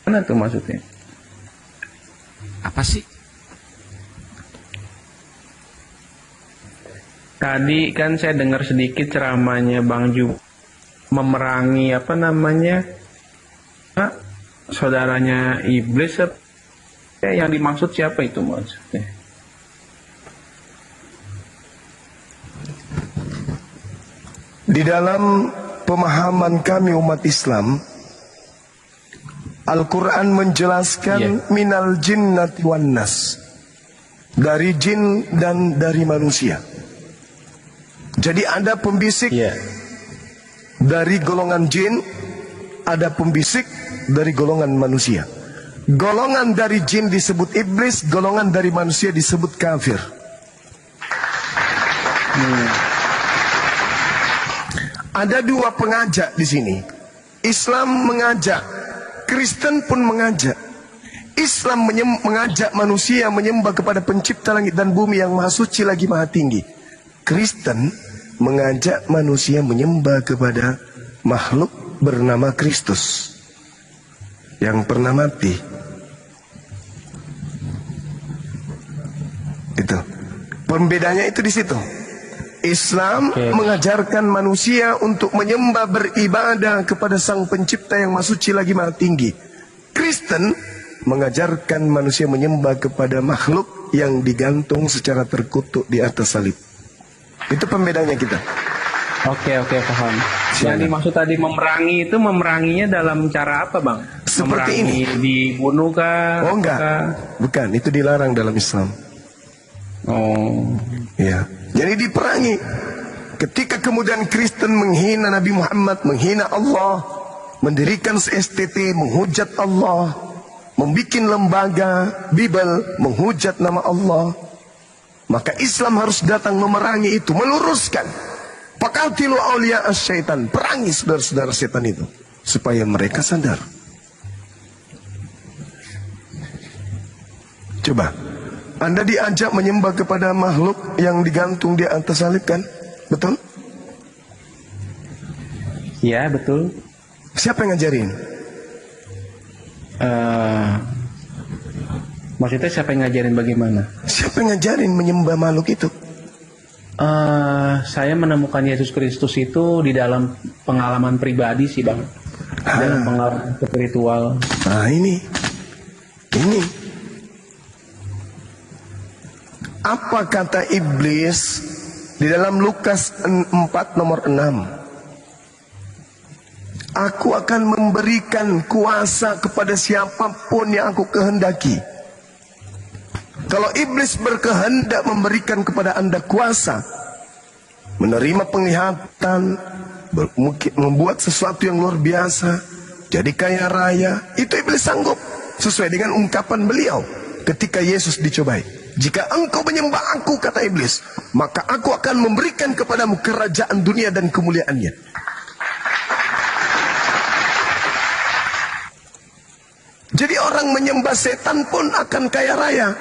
Mana tuh maksudnya? Apa sih? Tadi kan saya dengar sedikit ceramahnya Bang Ju memerangi apa namanya saudaranya iblis. Yang dimaksud siapa itu maksudnya? Di dalam pemahaman kami umat Islam, Al-Quran menjelaskan minal jinnati wan nas, dari jin dan dari manusia. Jadi ada pembisik dari golongan jin, ada pembisik dari golongan manusia. Golongan dari jin disebut iblis, golongan dari manusia disebut kafir. Ada dua pengajak di sini. Islam mengajak, Kristen pun mengajak. Islam mengajak manusia menyembah kepada pencipta langit dan bumi yang maha suci lagi maha tinggi. Kristen mengajak manusia menyembah kepada makhluk bernama Kristus yang pernah mati. Itu pembedanya, itu di situ. Islam mengajarkan manusia untuk menyembah beribadah kepada sang pencipta yang maha suci lagi maha tinggi. Kristen mengajarkan manusia menyembah kepada makhluk yang digantung secara terkutuk di atas salib. Itu pembedanya kita. Oke, paham. Yang dimaksud tadi memerangi itu, memeranginya dalam cara apa, Bang? Seperti memerangi ini. Dibunuh kah? Oh enggak, bukan, itu dilarang dalam Islam. Oh, ya. Jadi diperangi. Ketika kemudian Kristen menghina Nabi Muhammad, menghina Allah, mendirikan STT, menghujat Allah, membuat lembaga Bible, menghujat nama Allah, maka Islam harus datang memerangi itu, meluruskan. Faqatilu awliya as-syaitan, perangi saudara-saudara setan itu supaya mereka sadar. Coba, Anda diajak menyembah kepada makhluk yang digantung di atas salib, kan? Betul? ya betul. Siapa yang ngajarin? Maksudnya siapa yang ngajarin bagaimana? Siapa yang ngajarin menyembah makhluk itu? Saya menemukan Yesus Kristus itu di dalam pengalaman pribadi sih, Bang. Dalam pengalaman spiritual. Nah ini. Apa kata iblis di dalam Lukas 4 nomor 6? Aku akan memberikan kuasa kepada siapapun yang aku kehendaki. Kalau iblis berkehendak memberikan kepada Anda kuasa, menerima penglihatan, membuat sesuatu yang luar biasa, jadi kaya raya, itu iblis sanggup. Sesuai dengan ungkapan beliau ketika Yesus dicobai. Jika engkau menyembah aku, kata iblis, maka aku akan memberikan kepadamu kerajaan dunia dan kemuliaannya. Jadi orang menyembah setan pun akan kaya raya.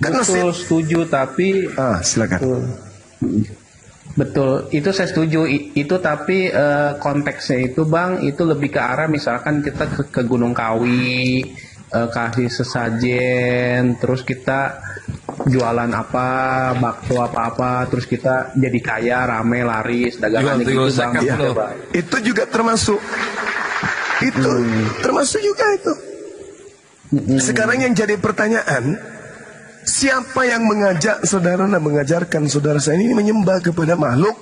Karena betul, setuju, tapi silakan. Betul, itu saya setuju. Itu tapi konteksnya itu, Bang, itu lebih ke arah misalkan kita ke Gunung Kawi, kasih sesajen, terus kita jualan apa, bakso apa-apa, terus kita jadi kaya, rame, laris, dagangannya gitu, Bang. Ya, itu juga termasuk. Itu termasuk juga itu. Sekarang yang jadi pertanyaan, siapa yang mengajak saudara dan mengajarkan saudara saya ini menyembah kepada makhluk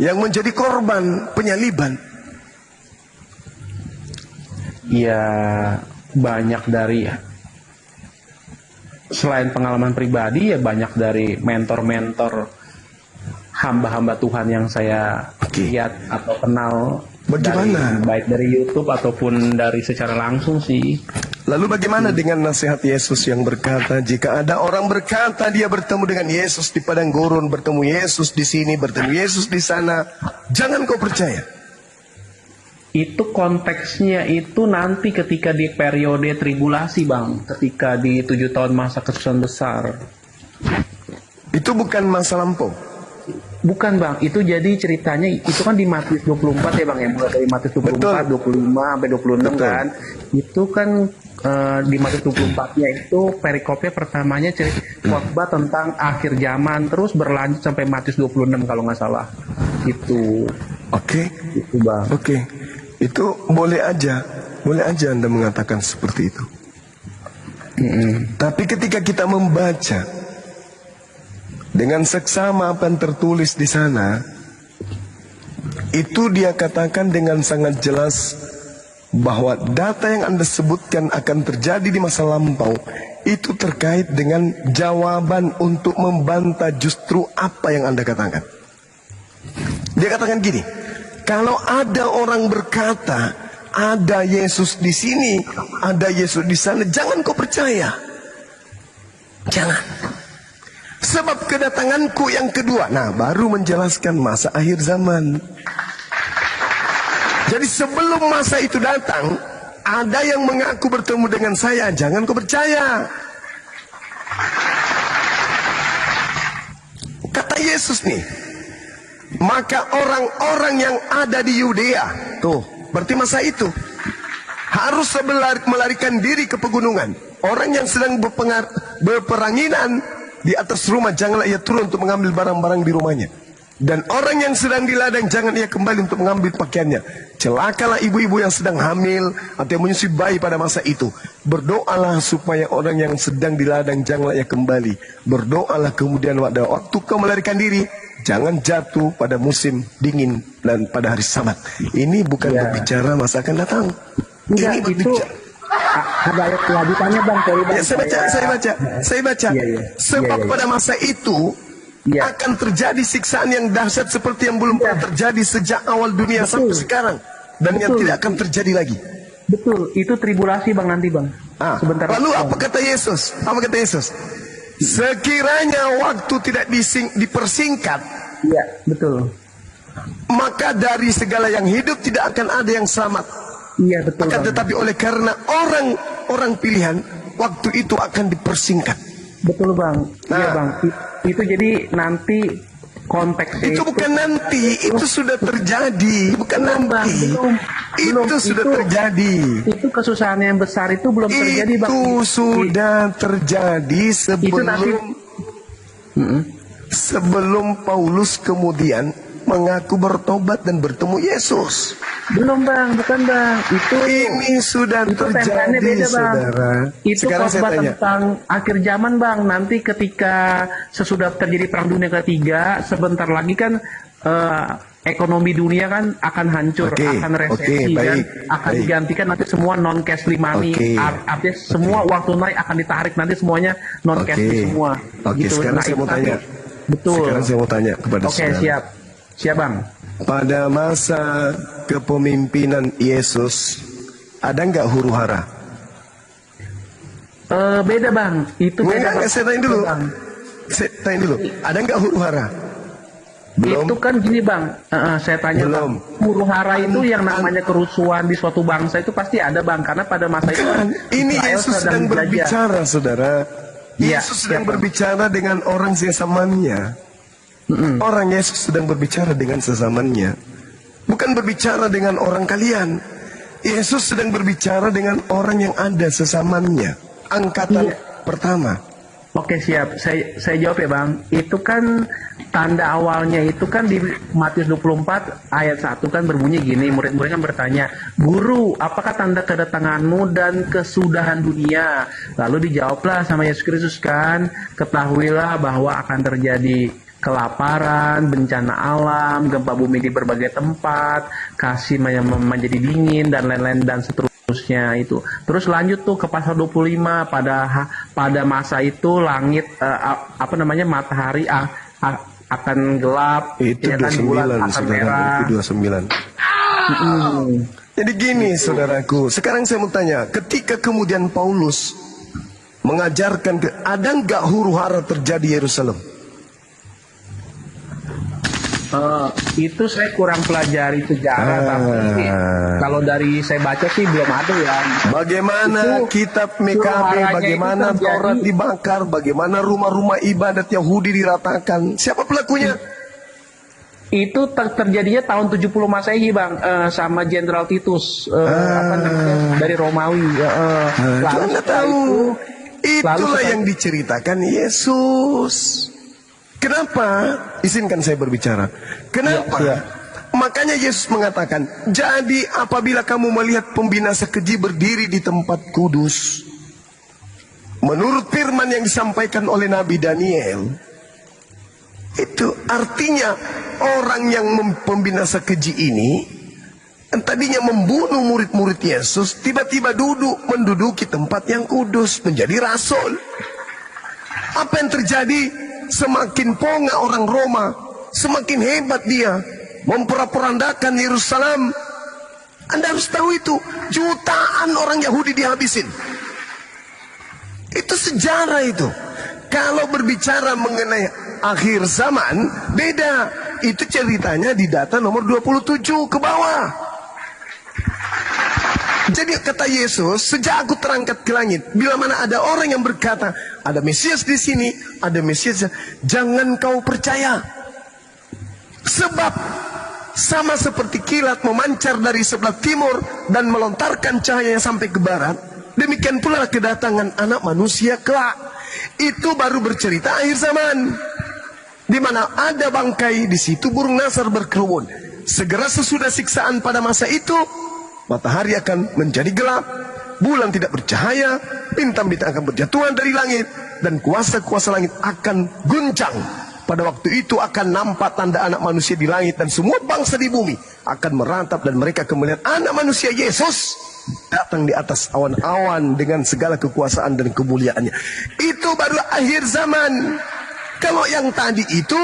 yang menjadi korban penyaliban? Ya, banyak dari, selain pengalaman pribadi, ya banyak dari mentor-mentor hamba-hamba Tuhan yang saya lihat atau kenal. Bagaimana? Baik dari YouTube ataupun dari secara langsung sih. Lalu bagaimana dengan nasihat Yesus yang berkata, jika ada orang berkata dia bertemu dengan Yesus di padang gurun, bertemu Yesus di sini, bertemu Yesus di sana, jangan kau percaya. Itu konteksnya itu nanti ketika di periode tribulasi, Bang, ketika di 7 tahun masa kesusahan besar. Itu bukan masa lampau. Bukan bang, itu jadi ceritanya itu kan di Matius 24 ya bang ya, mulai dari Matius 24, 25 sampai 26 Betul. kan. Itu kan di Matius 24-nya itu perikopnya pertamanya khotbah tentang akhir zaman, terus berlanjut sampai Matius 26 kalau nggak salah. Itu Oke, itu bang. oke. Itu boleh aja Anda mengatakan seperti itu. Tapi ketika kita membaca dengan seksama apa yang tertulis di sana, itu dia katakan dengan sangat jelas bahwa data yang Anda sebutkan akan terjadi di masa lampau itu terkait dengan jawaban untuk membantah justru apa yang Anda katakan. Dia katakan gini, kalau ada orang berkata ada Yesus di sini, ada Yesus di sana, jangan kau percaya. Jangan. Sebab kedatanganku yang kedua, nah baru menjelaskan masa akhir zaman. Jadi sebelum masa itu datang, ada yang mengaku bertemu dengan saya, jangan kau percaya. Kata Yesus nih, maka orang-orang yang ada di Yudea, tuh, berarti masa itu, harus melarikan diri ke pegunungan. Orang yang sedang berperanginan di atas rumah, janganlah ia turun untuk mengambil barang-barang di rumahnya. Dan orang yang sedang di ladang, jangan ia kembali untuk mengambil pakaiannya. Celakalah ibu-ibu yang sedang hamil atau yang menyusui bayi pada masa itu. Berdoalah supaya orang yang sedang di ladang, janganlah ia kembali. Berdoalah kemudian pada waktu kau melarikan diri, jangan jatuh pada musim dingin dan pada hari Sabat. Ini bukan berbicara masa akan datang. Enggak, Ini itu berbicara. ada ayat kelanjutannya bang. Sorry, bang. Ya, saya baca. Iya. Sebab Iya. pada masa itu akan terjadi siksaan yang dahsyat seperti yang belum pernah terjadi sejak awal dunia sampai sekarang, dan yang tidak akan terjadi lagi. Betul, itu tribulasi bang nanti bang. Sebentar. Lalu apa kata Yesus? Apa kata Yesus? Sekiranya waktu tidak dipersingkat, Iya, betul. maka dari segala yang hidup tidak akan ada yang selamat. Iya, betul Akan bang. tetapi oleh karena orang pilihan, waktu itu akan dipersingkat. Betul bang. Iya bang. Itu jadi nanti konteksnya Itu bukan nanti, itu sudah terjadi, bukan nanti. Itu sudah terjadi. Itu kesusahan yang besar itu belum terjadi bang. Itu sudah terjadi sebelum Paulus kemudian mengaku bertobat dan bertemu Yesus. Belum bang, bukan bang. Ini sudah template-nya terjadi, beda, Bang. saudara. Itu Sekarang saya khotbah tanya, tentang akhir zaman bang. Nanti ketika sesudah terjadi perang dunia ketiga, sebentar lagi kan ekonomi dunia kan akan hancur, akan resesi dan akan digantikan nanti semua non cash free money. Artinya semua uang tunai akan ditarik nanti semuanya non cash free semua. Gitu. Sekarang saya mau tanya. Betul. Sekarang saya mau tanya kepada saudara. Siap bang. Pada masa kepemimpinan Yesus, ada nggak huru hara? Beda bang. Itu beda bang. Saya tanya dulu. Ada nggak huru hara? Belum. Itu kan gini bang, saya tanya Belum. bang, huru hara itu yang namanya kerusuhan di suatu bangsa itu pasti ada bang, karena pada masa itu Ini Israel Yesus sedang berbicara, saudara. Iya, Yesus sedang berbicara dengan orang sesamanya. Orang Yesus sedang berbicara dengan sesamanya, bukan berbicara dengan orang kalian. Yesus sedang berbicara dengan orang yang ada sesamanya, angkatan pertama. Oke siap, saya jawab ya bang. Itu kan tanda awalnya itu kan di Matius 24 ayat 1 kan berbunyi gini, murid-murid kan bertanya, Guru, apakah tanda kedatanganmu dan kesudahan dunia? Lalu dijawablah sama Yesus Kristus kan, ketahuilah bahwa akan terjadi kelaparan, bencana alam, gempa bumi di berbagai tempat, kasih menjadi dingin dan lain-lain dan seterusnya itu. Terus lanjut tuh ke pasal 25 pada masa itu langit matahari akan gelap, Itu ya kan, bulan 29, akan saudara. merah. Itu 29. Jadi gini, saudaraku. Sekarang saya mau tanya, ketika kemudian Paulus mengajarkan, ada nggak huru hara terjadi di Yerusalem? Itu saya kurang pelajari sejarah, tapi kalau dari saya baca sih belum ada ya. Bagaimana Itu kitab MKB, bagaimana itu terjadi. Taurat dibakar, bagaimana rumah-rumah ibadat Yahudi diratakan. Siapa pelakunya? terjadinya tahun 70 Masehi, Bang, sama Jenderal Titus, apa namanya, dari Romawi. Lalu Anda setelah tahu, itulah setelah- yang diceritakan Yesus. Kenapa? Izinkan saya berbicara. Kenapa? Iya, iya. Makanya Yesus mengatakan, jadi apabila kamu melihat pembinasa keji berdiri di tempat kudus, menurut firman yang disampaikan oleh Nabi Daniel, itu artinya orang yang pembinasa keji ini yang tadinya membunuh murid-murid Yesus, tiba-tiba menduduki tempat yang kudus, menjadi rasul. Apa yang terjadi? Semakin ponga orang Roma, semakin hebat dia memporak-porandakan Yerusalem. Anda harus tahu itu, jutaan orang Yahudi dihabisin. Itu sejarah itu. Kalau berbicara mengenai akhir zaman, beda. Itu ceritanya di data nomor 27 ke bawah. Jadi kata Yesus, sejak aku terangkat ke langit, bila mana ada orang yang berkata, ada Mesias di sini, ada Mesias, jangan kau percaya. Sebab sama seperti kilat memancar dari sebelah timur dan melontarkan cahayanya sampai ke barat, demikian pula kedatangan anak manusia kelak. Itu baru bercerita akhir zaman, di mana ada bangkai, di situ burung nasar berkerumun. Segera sesudah siksaan pada masa itu, matahari akan menjadi gelap, bulan tidak bercahaya, bintang-bintang akan berjatuhan dari langit, dan kuasa-kuasa langit akan guncang. Pada waktu itu akan nampak tanda anak manusia di langit, dan semua bangsa di bumi akan meratap, dan mereka akan melihat anak manusia Yesus datang di atas awan-awan dengan segala kekuasaan dan kemuliaannya. Itu baru akhir zaman. Kalau yang tadi itu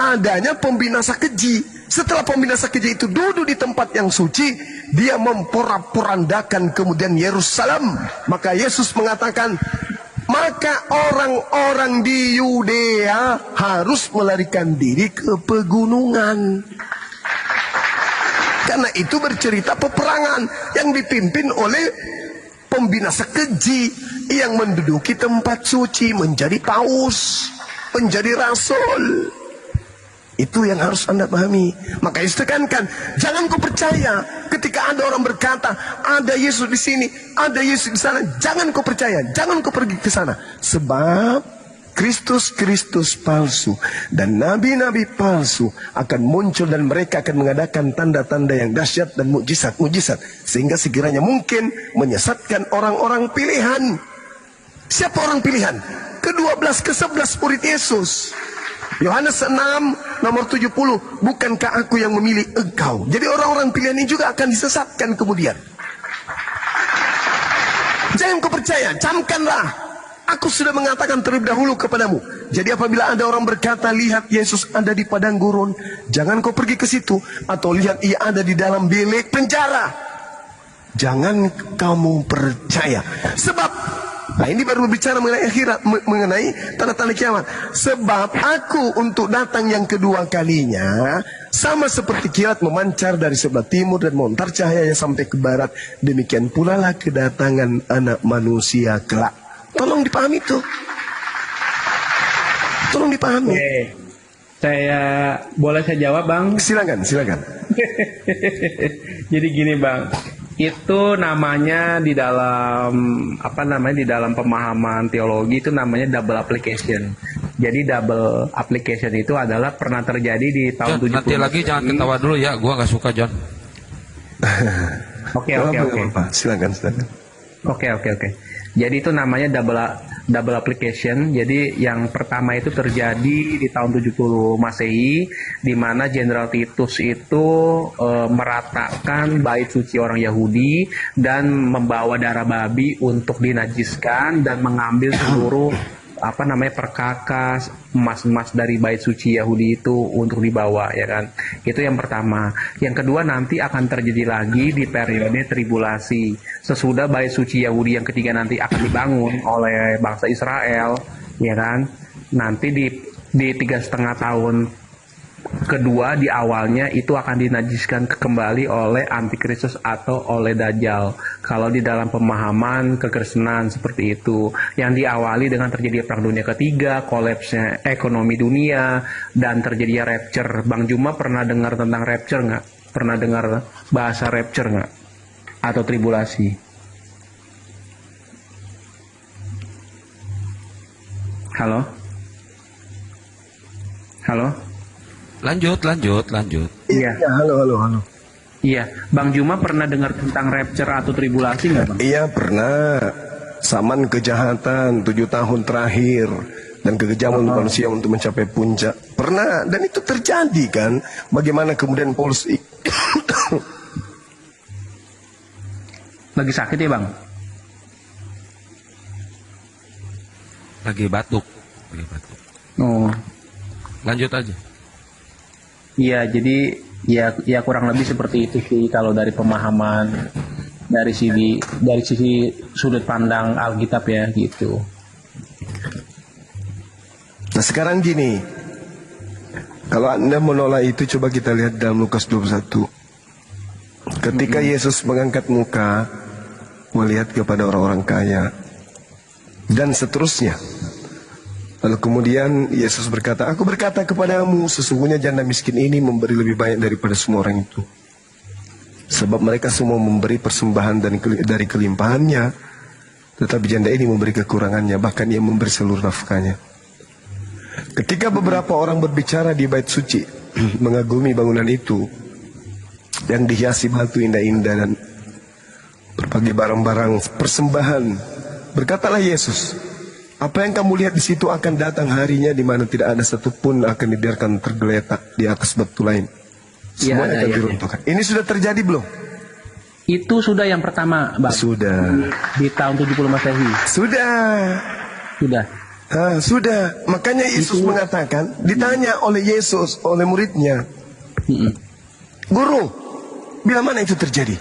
adanya pembinasa keji. Setelah pembinasa keji itu duduk di tempat yang suci, dia memporak-porandakan kemudian Yerusalem. Maka Yesus mengatakan, maka orang-orang di Yudea harus melarikan diri ke pegunungan. Karena itu bercerita peperangan yang dipimpin oleh pembinasa keji yang menduduki tempat suci, menjadi paus, menjadi rasul. Itu yang harus Anda pahami. Maka Yesus tekankan, jangan kau percaya ketika ada orang berkata, ada Yesus di sini, ada Yesus di sana. Jangan kau percaya, jangan kau pergi ke sana. Sebab Kristus palsu dan nabi-nabi palsu akan muncul, dan mereka akan mengadakan tanda-tanda yang dahsyat dan mukjizat-mukjizat, sehingga sekiranya mungkin menyesatkan orang-orang pilihan. Siapa orang pilihan? Ke-12, ke-11 murid Yesus. Yohanes 6 nomor 70, bukankah aku yang memilih engkau? Jadi orang-orang pilihan ini juga akan disesatkan kemudian. Jangan kau percaya, camkanlah. Aku sudah mengatakan terlebih dahulu kepadamu. Jadi apabila ada orang berkata, lihat Yesus ada di padang gurun, jangan kau pergi ke situ. Atau lihat ia ada di dalam bilik penjara, jangan kamu percaya. Sebab, nah ini baru berbicara mengenai akhirat, mengenai tanda-tanda kiamat. Sebab aku untuk datang yang kedua kalinya, sama seperti kilat memancar dari sebelah timur dan melontar cahayanya sampai ke barat, demikian pula lah kedatangan anak manusia kelak. Tolong dipahami itu. Tolong dipahami. Oke. Boleh saya jawab, Bang? Silakan. Jadi gini, Bang. Itu namanya di dalam di dalam pemahaman teologi itu namanya double application. Jadi double application itu adalah pernah terjadi di tahun John, 70. nanti lagi jangan ketawa dulu ya, gua nggak suka John. Oke. Silakan. Oke. Jadi itu namanya double application. Jadi yang pertama itu terjadi di tahun 70 Masehi, di mana Jenderal Titus itu meratakan bait suci orang Yahudi dan membawa darah babi untuk dinajiskan dan mengambil seluruh perkakas emas-emas dari bait suci Yahudi itu untuk dibawa, ya kan. Itu yang pertama. Yang kedua, nanti akan terjadi lagi di periode tribulasi. Sesudah bait suci Yahudi yang ketiga nanti akan dibangun oleh bangsa Israel, ya kan. Nanti di 3,5 tahun Kedua, di awalnya itu akan dinajiskan kembali oleh antikristus atau oleh dajjal. Kalau di dalam pemahaman kekristenan seperti itu, yang diawali dengan terjadi perang dunia ketiga, kolapsnya ekonomi dunia, dan terjadinya rapture. Bang Juma pernah dengar tentang rapture nggak? Pernah dengar bahasa rapture nggak? Atau tribulasi? Halo? Halo? Lanjut. Iya. Ya, halo. Iya, Bang Juma pernah dengar tentang rapture atau tribulasi nggak, Bang? Iya, pernah. Zaman kejahatan 7 tahun terakhir dan kekejaman manusia untuk mencapai puncak. Pernah, dan itu terjadi kan. Bagaimana kemudian Paulus Lagi sakit ya, Bang? Lagi batuk. Oh, Lanjut aja. iya, jadi ya kurang lebih seperti itu sih kalau dari pemahaman dari sisi sudut pandang Alkitab ya gitu. Nah sekarang gini, kalau Anda menolak itu, coba kita lihat dalam Lukas 21. Ketika Yesus mengangkat muka, melihat kepada orang-orang kaya, dan seterusnya. Lalu kemudian Yesus berkata, aku berkata kepadamu, sesungguhnya janda miskin ini memberi lebih banyak daripada semua orang itu. Sebab mereka semua memberi persembahan dari kelimpahannya, tetapi janda ini memberi kekurangannya, bahkan ia memberi seluruh nafkahnya. Ketika beberapa orang berbicara di bait suci, mengagumi bangunan itu, yang dihiasi batu indah-indah dan berbagai barang-barang persembahan, berkatalah Yesus, apa yang kamu lihat di situ akan datang harinya di mana tidak ada satupun akan dibiarkan tergeletak di atas batu lain. Semuanya akan diruntuhkan. Ini sudah terjadi belum? Itu sudah yang pertama, Bang. Sudah. Di tahun 70 Masehi. Sudah. Sudah. Makanya Yesus mengatakan, ditanya oleh Yesus, oleh muridnya, Guru, bila mana itu terjadi?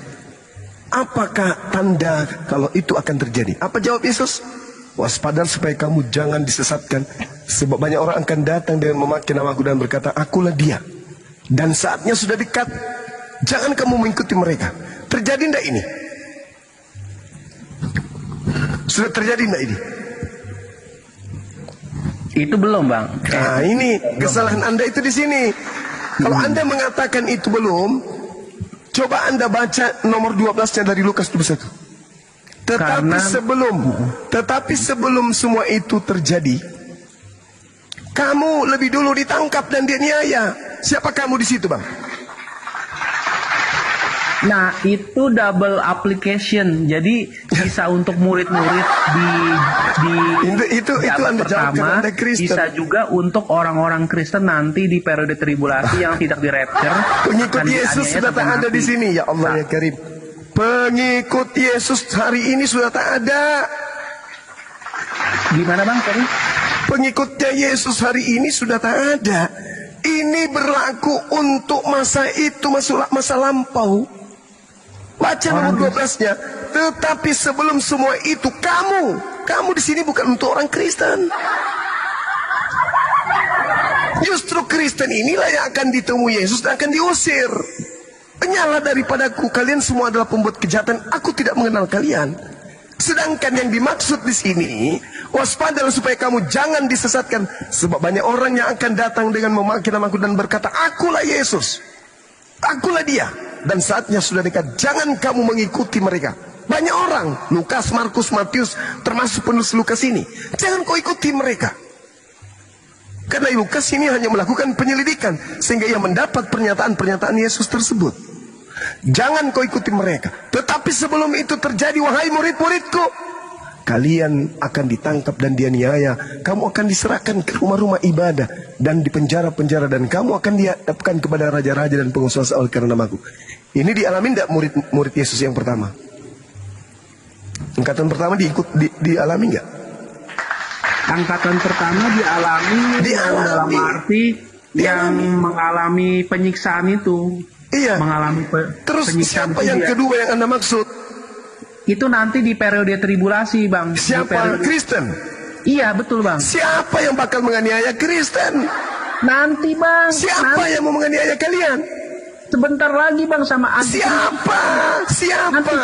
Apakah tanda kalau itu akan terjadi? Apa jawab Yesus? Waspada supaya kamu jangan disesatkan, sebab banyak orang akan datang dengan memakai namaku dan berkata, akulah dia. Dan saatnya sudah dekat, jangan kamu mengikuti mereka. Terjadi tidak ini? Sudah terjadi tidak ini? Itu belum, Bang. Nah ini kesalahan Anda itu di sini. Kalau Anda mengatakan itu belum, coba Anda baca nomor 12-nya dari Lukas 21. Tetapi sebelum semua itu terjadi, kamu lebih dulu ditangkap dan dianiaya. Siapa kamu di situ, Bang? Nah, itu double application. Jadi bisa untuk murid-murid di itu abad Anda jawab pertama, karena Anda Kristen. bisa juga untuk orang-orang Kristen nanti di periode tribulasi yang tidak di rapture. Pengikut Yesus sudah tak ada di sini, ya Allah ya Karim. Pengikut Yesus hari ini sudah tak ada. Gimana, Bang? Sorry. Pengikutnya Yesus hari ini sudah tak ada. Ini berlaku untuk masa itu, masa lampau. Baca nomor 12-nya. Tetapi sebelum semua itu, kamu di sini bukan untuk orang Kristen. Justru Kristen inilah yang akan ditemui Yesus dan akan diusir. Penyalah daripadaku, kalian semua adalah pembuat kejahatan, aku tidak mengenal kalian. Sedangkan yang dimaksud di sini, waspadalah supaya kamu jangan disesatkan, sebab banyak orang yang akan datang dengan memakai namaku dan berkata, akulah Yesus, akulah dia, dan saatnya sudah dekat, jangan kamu mengikuti mereka. Banyak orang, Lukas, Markus, Matius, termasuk penulis Lukas ini, jangan kau ikuti mereka. Karena Lukas ini hanya melakukan penyelidikan sehingga ia mendapat pernyataan-pernyataan Yesus tersebut. Jangan kau ikuti mereka. Tetapi sebelum itu terjadi, wahai murid-muridku, kalian akan ditangkap dan dianiaya. Kamu akan diserahkan ke rumah-rumah ibadah dan di penjara-penjara, dan kamu akan dihadapkan kepada raja-raja dan penguasa oleh karena namaku. Ini dialami tidak murid Yesus yang pertama? Angkatan pertama dialami nggak? Angkatan pertama dialami dalam arti yang mengalami penyiksaan itu. Iya. Mengalami Terus penyiksaan siapa yang kedua yang Anda maksud? Itu nanti di periode tribulasi, Bang. Siapa? Kristen? Iya, betul, Bang. Siapa yang bakal menganiaya Kristen? Nanti bang. Siapa Nanti, yang mau menganiaya kalian? sebentar lagi bang sama Siapa? Siapa?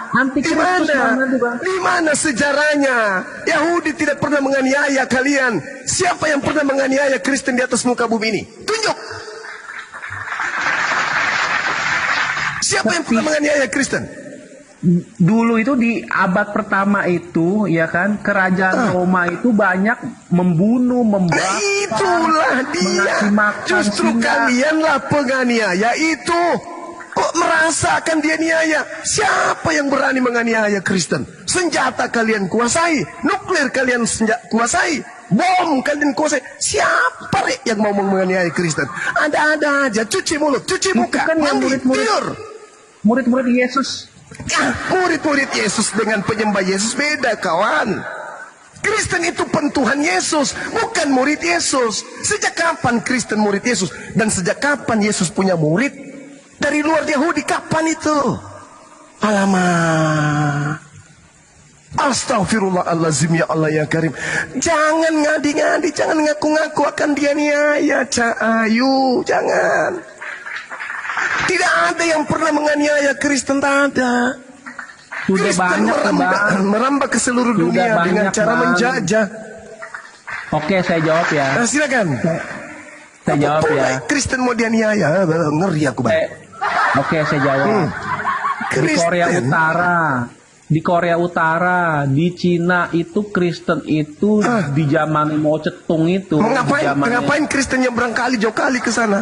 Nanti Di Kristus bang, mana? nanti bang. Di mana sejarahnya? Yahudi tidak pernah menganiaya kalian. Siapa yang pernah menganiaya Kristen di atas muka bumi ini? Tunjuk. Siapa yang pernah menganiaya Kristen? Dulu itu di abad pertama itu, ya kan, kerajaan Roma itu banyak membunuh, Nah, membakar, itulah dia. mengasih makan Justru singa. kalianlah penganiaya itu. Kok merasa akan dianiaya? Siapa yang berani menganiaya Kristen? Senjata kalian kuasai, nuklir kalian kuasai, bom kalian kuasai. Siapa yang mau menganiaya Kristen? Ada-ada aja, cuci mulut, cuci Itu muka, kan yang mandi, tidur. murid-murid Yesus. Murid-murid Yesus dengan penyembah Yesus beda, kawan. Kristen itu pentuhan Yesus, bukan murid Yesus. Sejak kapan Kristen murid Yesus? Dan sejak kapan Yesus punya murid? Dari luar Yahudi, kapan itu? Alamak. Astagfirullahaladzim, ya Allah ya Karim. Jangan ngadi-ngadi, jangan ngaku-ngaku akan dianiaya, Ayu, jangan. Tidak ada yang pernah menganiaya Kristen, tak ada. Sudah Kristen banyak merambah ke seluruh Sudah dunia dengan banyak, cara Bang. menjajah. Oke, saya jawab ya. Nah, silakan. Saya jawab ya. Kristen mau dianiaya, ngeri aku, Bang. Oke, saya jawab. Di Korea Kristen. Utara, di Korea Utara, di Cina itu Kristen itu di zaman Mao Zedong itu. Mau ngapain? di zamannya- Ngapain Kristen yang berangkali jauh kali ke sana?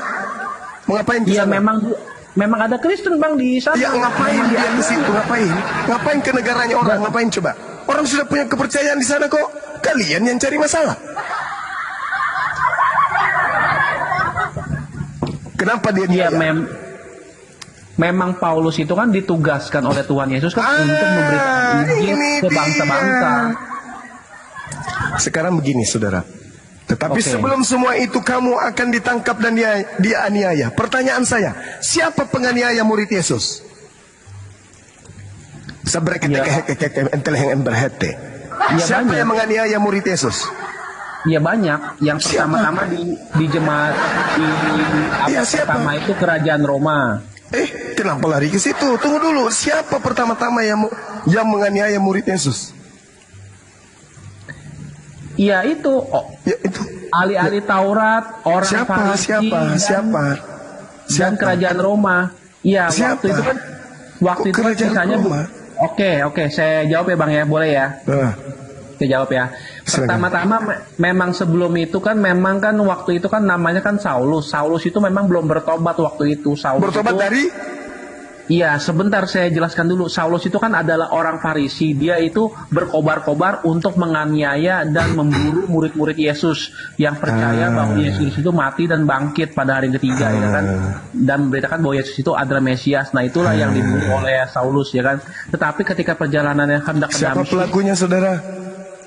Mau ngapain ke Iya sana? memang ada Kristen bang di sana. Ya ngapain Memang dia ke situ? Ngapain? Ngapain ke negaranya orang? Ngapain coba? Orang sudah punya kepercayaan di sana kok. Kalian yang cari masalah. Kenapa dia Iya niaya? memang Paulus itu kan ditugaskan oleh Tuhan Yesus kan untuk memberitakan Injil ini ke bangsa-bangsa. dia. Sekarang begini, saudara. Tetapi Oke. sebelum semua itu kamu akan ditangkap dan dianiaya. Pertanyaan saya, siapa penganiaya murid Yesus? Ya. Siapa banyak. yang menganiaya murid Yesus? Iya banyak. Yang Siapa? pertama-tama di jemaat di Iya, abad siapa? pertama itu kerajaan Roma. Kenapa lari ke situ? Tunggu dulu. Siapa pertama-tama yang menganiaya murid Yesus? Iya itu Ya itu. ahli-ahli Taurat, orang Siapa? Farisi, Siapa? dan- Siapa? dan Siapa? kerajaan Roma. Iya, Siapa? waktu itu kan Kok kerajaan sisanya Roma? Oke, saya jawab ya Bang ya, boleh ya? Nah, Saya jawab ya. Silakan. Pertama-tama memang sebelum itu kan memang kan waktu itu kan namanya kan Saulus. Saulus itu memang belum bertobat waktu itu. Saulus bertobat itu, dari? Iya, sebentar saya jelaskan dulu. Saulus itu kan adalah orang Farisi. Dia itu berkobar-kobar untuk menganiaya dan memburu murid-murid Yesus yang percaya bahwa Yesus itu mati dan bangkit pada hari ketiga, ya kan? Dan memberitakan bahwa Yesus itu adalah Mesias. Nah, itulah yang dibunuh oleh Saulus, ya kan? Tetapi ketika perjalanannya hendak ke Siapa Damsyik, pelakunya, saudara?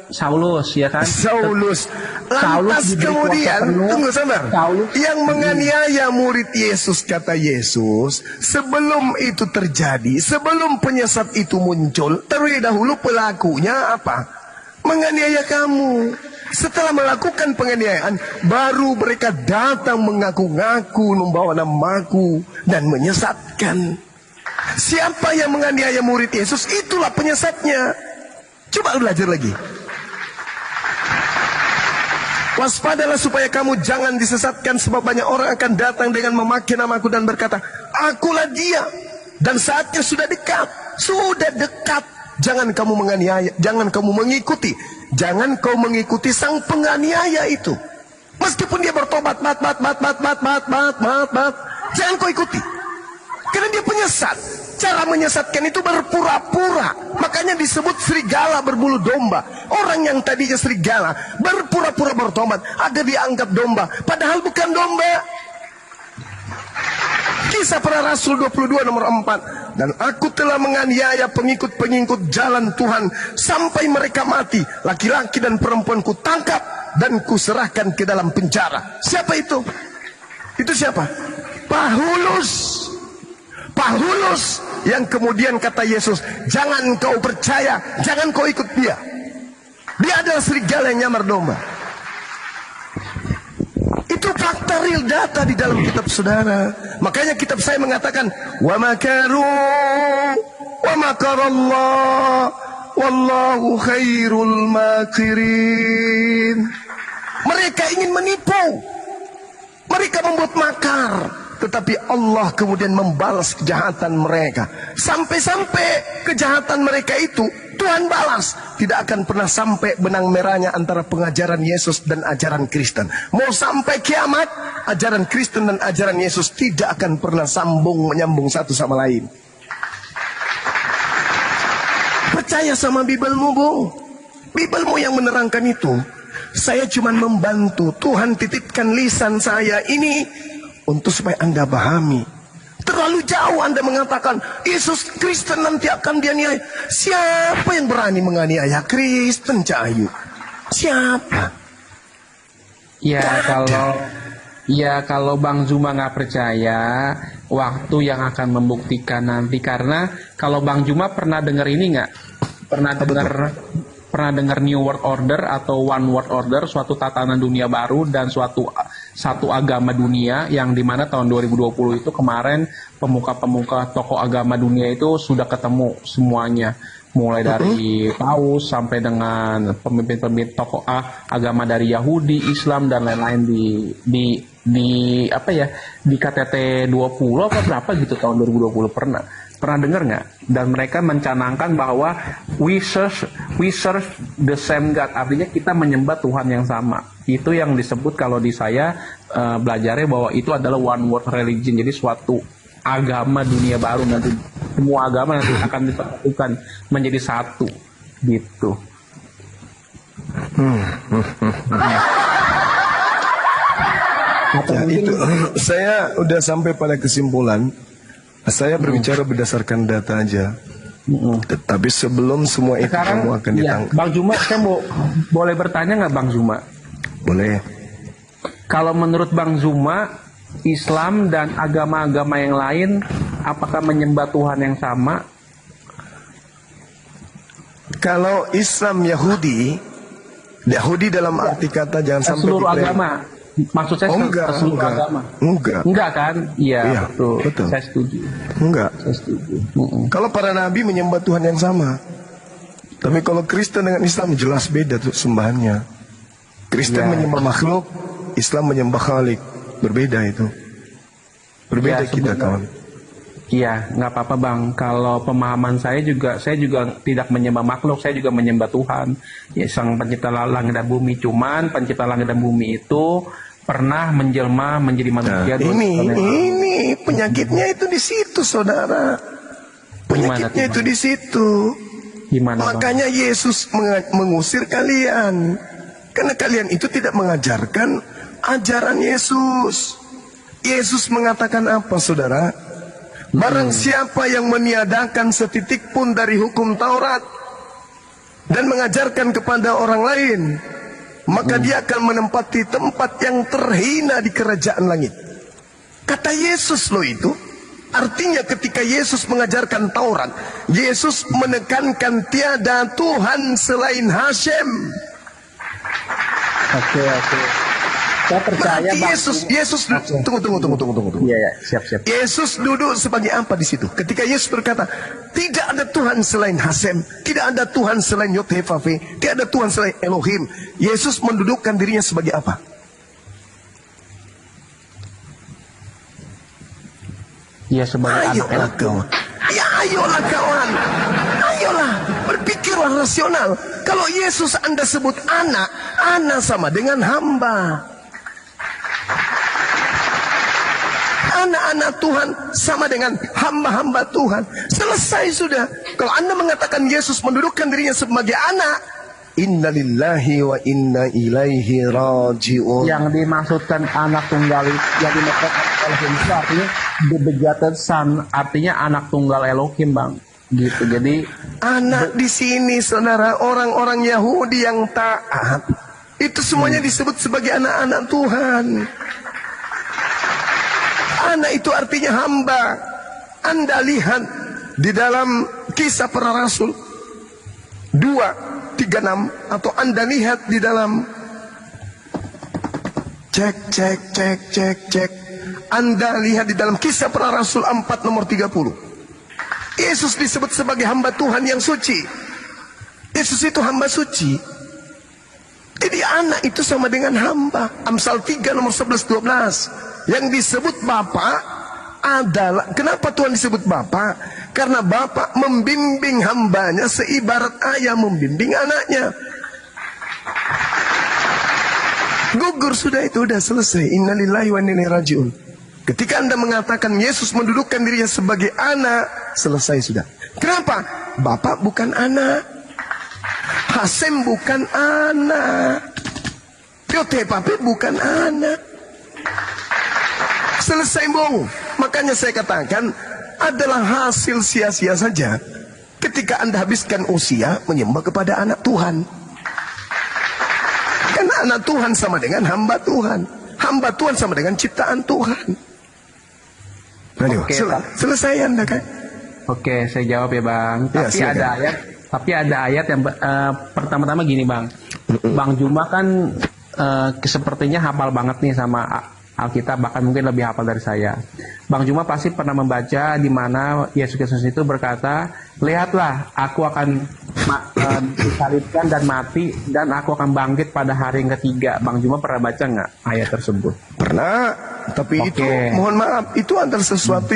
Saulus, ya kan? Saulus. Saulus Lantas diberi kemudian, kuasa penuh. tunggu sabar. Saulus Yang menganiaya murid Yesus, kata Yesus, sebelum itu terjadi, sebelum penyesat itu muncul, terlebih dahulu pelakunya apa? Menganiaya kamu. Setelah melakukan penganiayaan, baru mereka datang mengaku-ngaku, membawa namaku, dan menyesatkan. Siapa yang menganiaya murid Yesus, itulah penyesatnya. Coba belajar lagi. Waspadalah supaya kamu jangan disesatkan, sebab banyak orang akan datang dengan memakai namaku dan berkata, akulah dia. Dan saatnya sudah dekat. Sudah dekat. Jangan kamu menganiaya, jangan kamu mengikuti. Jangan kau mengikuti sang penganiaya itu. Meskipun dia bertobat, jangan kau ikuti. Karena dia penyesat. Cara menyesatkan itu berpura-pura. Makanya disebut serigala berbulu domba. Orang yang tadinya serigala berpura-pura bertobat agar dianggap domba, padahal bukan domba. Kisah para Rasul 22 nomor 4. Dan aku telah menganiaya pengikut-pengikut jalan Tuhan sampai mereka mati. Laki-laki dan perempuan ku tangkap dan ku serahkan ke dalam penjara. Siapa itu? Itu siapa? Paulus. Paulus yang kemudian kata Yesus, jangan kau percaya, jangan kau ikut dia. Dia adalah serigala yang nyamar domba. Itu real data di dalam kitab saudara. Makanya kitab saya mengatakan, wa makaru wa makarallah wallahu khairul makirin. Mereka ingin menipu, mereka membuat makar, tetapi Allah kemudian membalas kejahatan mereka. Sampai-sampai kejahatan mereka itu Tuhan balas. Tidak akan pernah sampai benang merahnya antara pengajaran Yesus dan ajaran Kristen. Mau sampai kiamat, ajaran Kristen dan ajaran Yesus tidak akan pernah menyambung satu sama lain. Percaya sama Bibelmu, Bung. Bibelmu yang menerangkan itu. Saya cuma membantu. Tuhan titipkan lisan saya ini untuk supaya Anda pahami. Terlalu jauh Anda mengatakan Yesus Kristen nanti akan dianiaya. Siapa yang berani menganiaya Kristen, Cahayu? Siapa? Kalau Bang Zuma nggak percaya, waktu yang akan membuktikan nanti. Karena kalau Bang Zuma pernah dengar ini nggak? Pernah dengar New World Order atau One World Order, suatu tatanan dunia baru dan satu agama dunia, yang dimana tahun 2020 itu kemarin pemuka-pemuka tokoh agama dunia itu sudah ketemu semuanya, mulai dari Paus sampai dengan pemimpin-pemimpin tokoh agama dari Yahudi, Islam dan lain-lain di KTT 20 apa berapa gitu tahun 2020 pernah dengar nggak? Dan mereka mencanangkan bahwa we serve the same God, artinya kita menyembah Tuhan yang sama. Itu yang disebut kalau di saya belajarnya bahwa itu adalah one world religion, jadi suatu agama dunia baru, nanti semua agama nanti akan dipersatukan menjadi satu gitu. Ya, itu saya udah sampai pada kesimpulan. Saya berbicara berdasarkan data aja. Tapi sebelum semua itu kamu akan ditangkap. Bang Zuma, saya boleh bertanya nggak Bang Zuma? Boleh. Kalau menurut Bang Zuma, Islam dan agama-agama yang lain apakah menyembah Tuhan yang sama? Kalau Islam Yahudi dalam arti kata jangan sampai seluruh agama. Maksud saya seluruh agama. Enggak kan? Iya, betul. Saya setuju. Saya setuju. Kalau para nabi menyembah Tuhan yang sama. Tapi kalau Kristen dengan Islam jelas beda tuh sembahannya. Kristen menyembah makhluk, Islam menyembah Khalik. Berbeda itu. Berbeda kita kawan. Iya, nggak apa-apa Bang. Kalau pemahaman saya juga tidak menyembah makhluk, saya juga menyembah Tuhan. Ya, Sang Pencipta langit dan bumi. Cuman Pencipta langit dan bumi itu pernah menjelma menjadi manusia. Ini penyakitnya itu di situ, saudara. Penyakitnya itu di situ. Makanya Bang? Yesus mengusir kalian. Karena kalian itu tidak mengajarkan ajaran Yesus. Yesus mengatakan apa, saudara? Barang siapa yang meniadakan setitik pun dari hukum Taurat dan mengajarkan kepada orang lain, maka dia akan menempati tempat yang terhina di kerajaan langit. Kata Yesus loh itu. Artinya ketika Yesus mengajarkan Taurat, Yesus menekankan tiada Tuhan selain Hashem. Oke. Saya percaya Bang. Yesus tunggu. Iya, siap. Yesus duduk sebagai apa di situ? Ketika Yesus berkata, tidak ada Tuhan selain Hashem, tidak ada Tuhan selain Yod-Heh-Vav-Heh, tidak ada Tuhan selain Elohim. Yesus mendudukkan dirinya sebagai apa? Ya, sebagai anak kawan. Ya, ayolah kawan. Ayolah, berpikirlah rasional. Kalau Yesus Anda sebut anak sama dengan hamba. Anak-anak Tuhan sama dengan hamba-hamba Tuhan. Selesai sudah. Kalau Anda mengatakan Yesus mendudukkan dirinya sebagai anak, inna lillahi wa inna ilaihi raji'un. Yang dimaksudkan anak tunggal yang dimaksudkan Elohim itu artinya the begotten son, artinya anak tunggal Elohim, Bang. Gitu. Jadi anak di sini, saudara, orang-orang Yahudi yang taat itu semuanya disebut sebagai anak-anak Tuhan. Anak itu artinya hamba. Anda lihat di dalam Kisah Para Rasul 2:36 atau Anda lihat di dalam cek, cek, cek, cek, cek. Anda lihat di dalam Kisah Para Rasul 4 nomor 30. Yesus disebut sebagai hamba Tuhan yang suci. Yesus itu hamba suci. Jadi anak itu sama dengan hamba. Amsal 3 nomor 11-12. Yang disebut Bapa adalah, kenapa Tuhan disebut Bapa? Karena Bapa membimbing hambanya seibarat ayah membimbing anaknya. Gugur sudah, itu sudah selesai. Innalillahi wa inna ilaihi raji'un. Ketika Anda mengatakan Yesus mendudukkan dirinya sebagai anak, selesai sudah. Kenapa? Bapak bukan anak, Hasem bukan anak, Yote Pape bukan anak. Selesai bong. Makanya saya katakan adalah hasil sia-sia saja ketika Anda habiskan usia menyembah kepada anak Tuhan. Karena anak Tuhan sama dengan hamba Tuhan. Hamba Tuhan sama dengan ciptaan Tuhan. Aduh, Oke, selesai Anda kan? Oke, saya jawab ya Bang. Ya, Tapi ada ayat yang pertama-tama gini Bang. Bang Juma kan sepertinya hafal banget nih sama Alkitab, bahkan mungkin lebih hafal dari saya. Bang Juma pasti pernah membaca di mana Yesus Kristus itu berkata, lihatlah, aku akan disalibkan dan mati, dan aku akan bangkit pada hari yang ketiga. Bang Juma pernah baca nggak ayat tersebut? Pernah, tapi itu mohon maaf, itu adalah sesuatu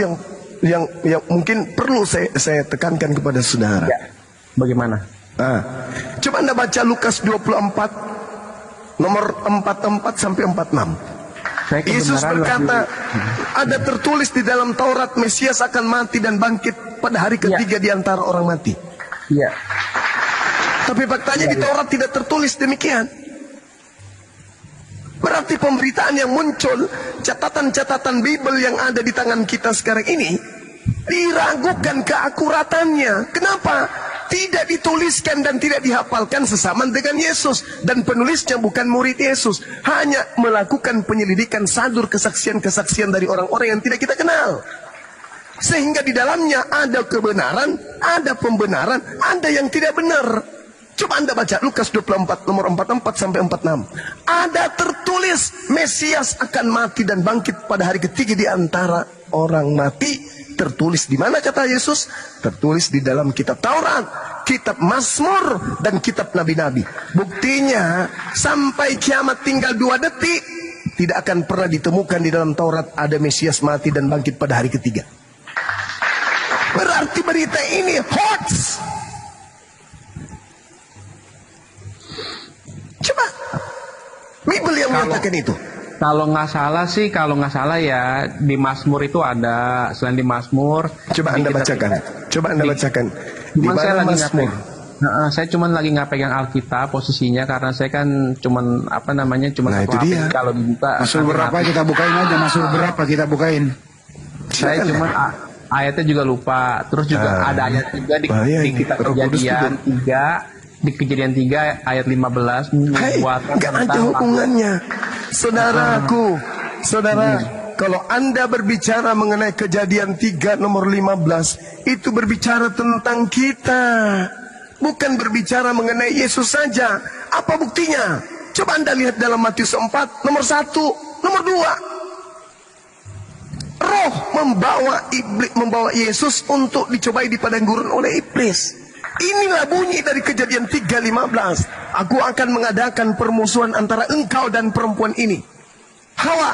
yang mungkin perlu saya tekankan kepada saudara. Ya. Bagaimana? Nah, coba Anda baca Lukas 24 nomor 44 sampai 46. Yesus berkata, ada tertulis di dalam Taurat Mesias akan mati dan bangkit pada hari ketiga di antara orang mati. Iya. Tapi faktanya di Taurat tidak tertulis demikian. Berarti pemberitaan yang muncul, catatan-catatan Bible yang ada di tangan kita sekarang ini, diragukan keakuratannya. Kenapa? Tidak dituliskan dan tidak dihafalkan sesama dengan Yesus. Dan penulisnya bukan murid Yesus. Hanya melakukan penyelidikan sadur kesaksian-kesaksian dari orang-orang yang tidak kita kenal. Sehingga di dalamnya ada kebenaran, ada pembenaran, ada yang tidak benar. Coba Anda baca Lukas 24 nomor 44 sampai 46. Ada tertulis Mesias akan mati dan bangkit pada hari ketiga di antara orang mati. Tertulis di mana kata Yesus? Tertulis di dalam kitab Taurat, kitab Mazmur, dan kitab Nabi-Nabi. Buktinya sampai kiamat tinggal 2 detik tidak akan pernah ditemukan di dalam Taurat ada Mesias mati dan bangkit pada hari ketiga. Berarti berita ini hoax. Coba Bible yang menyatakan itu. Kalau nggak salah ya di Mazmur itu ada. Selain di Mazmur, coba Anda bacakan. Coba Anda bacakan. Cuman saya lagi nggak pegang. Saya cuman lagi nggak pegang Alkitab posisinya karena saya kan cuman Nah, itu dia. Kalau dibuka. Masuk berapa kita bukain aja, masuk berapa kita bukain. Saya cuman ayatnya juga lupa. Terus juga ada ayat juga di kitab Kejadian 3. Di Kejadian 3 ayat 15 nggak ada hubungannya. Saudaraku, saudara, kalau Anda berbicara mengenai Kejadian 3 nomor 15, itu berbicara tentang kita, bukan berbicara mengenai Yesus saja. Apa buktinya? Coba Anda lihat dalam Matius 4 nomor 1, nomor 2. Roh membawa Yesus untuk dicobai di padang gurun oleh iblis. Inilah bunyi dari Kejadian 3:15. Aku akan mengadakan permusuhan antara engkau dan perempuan ini. Hawa,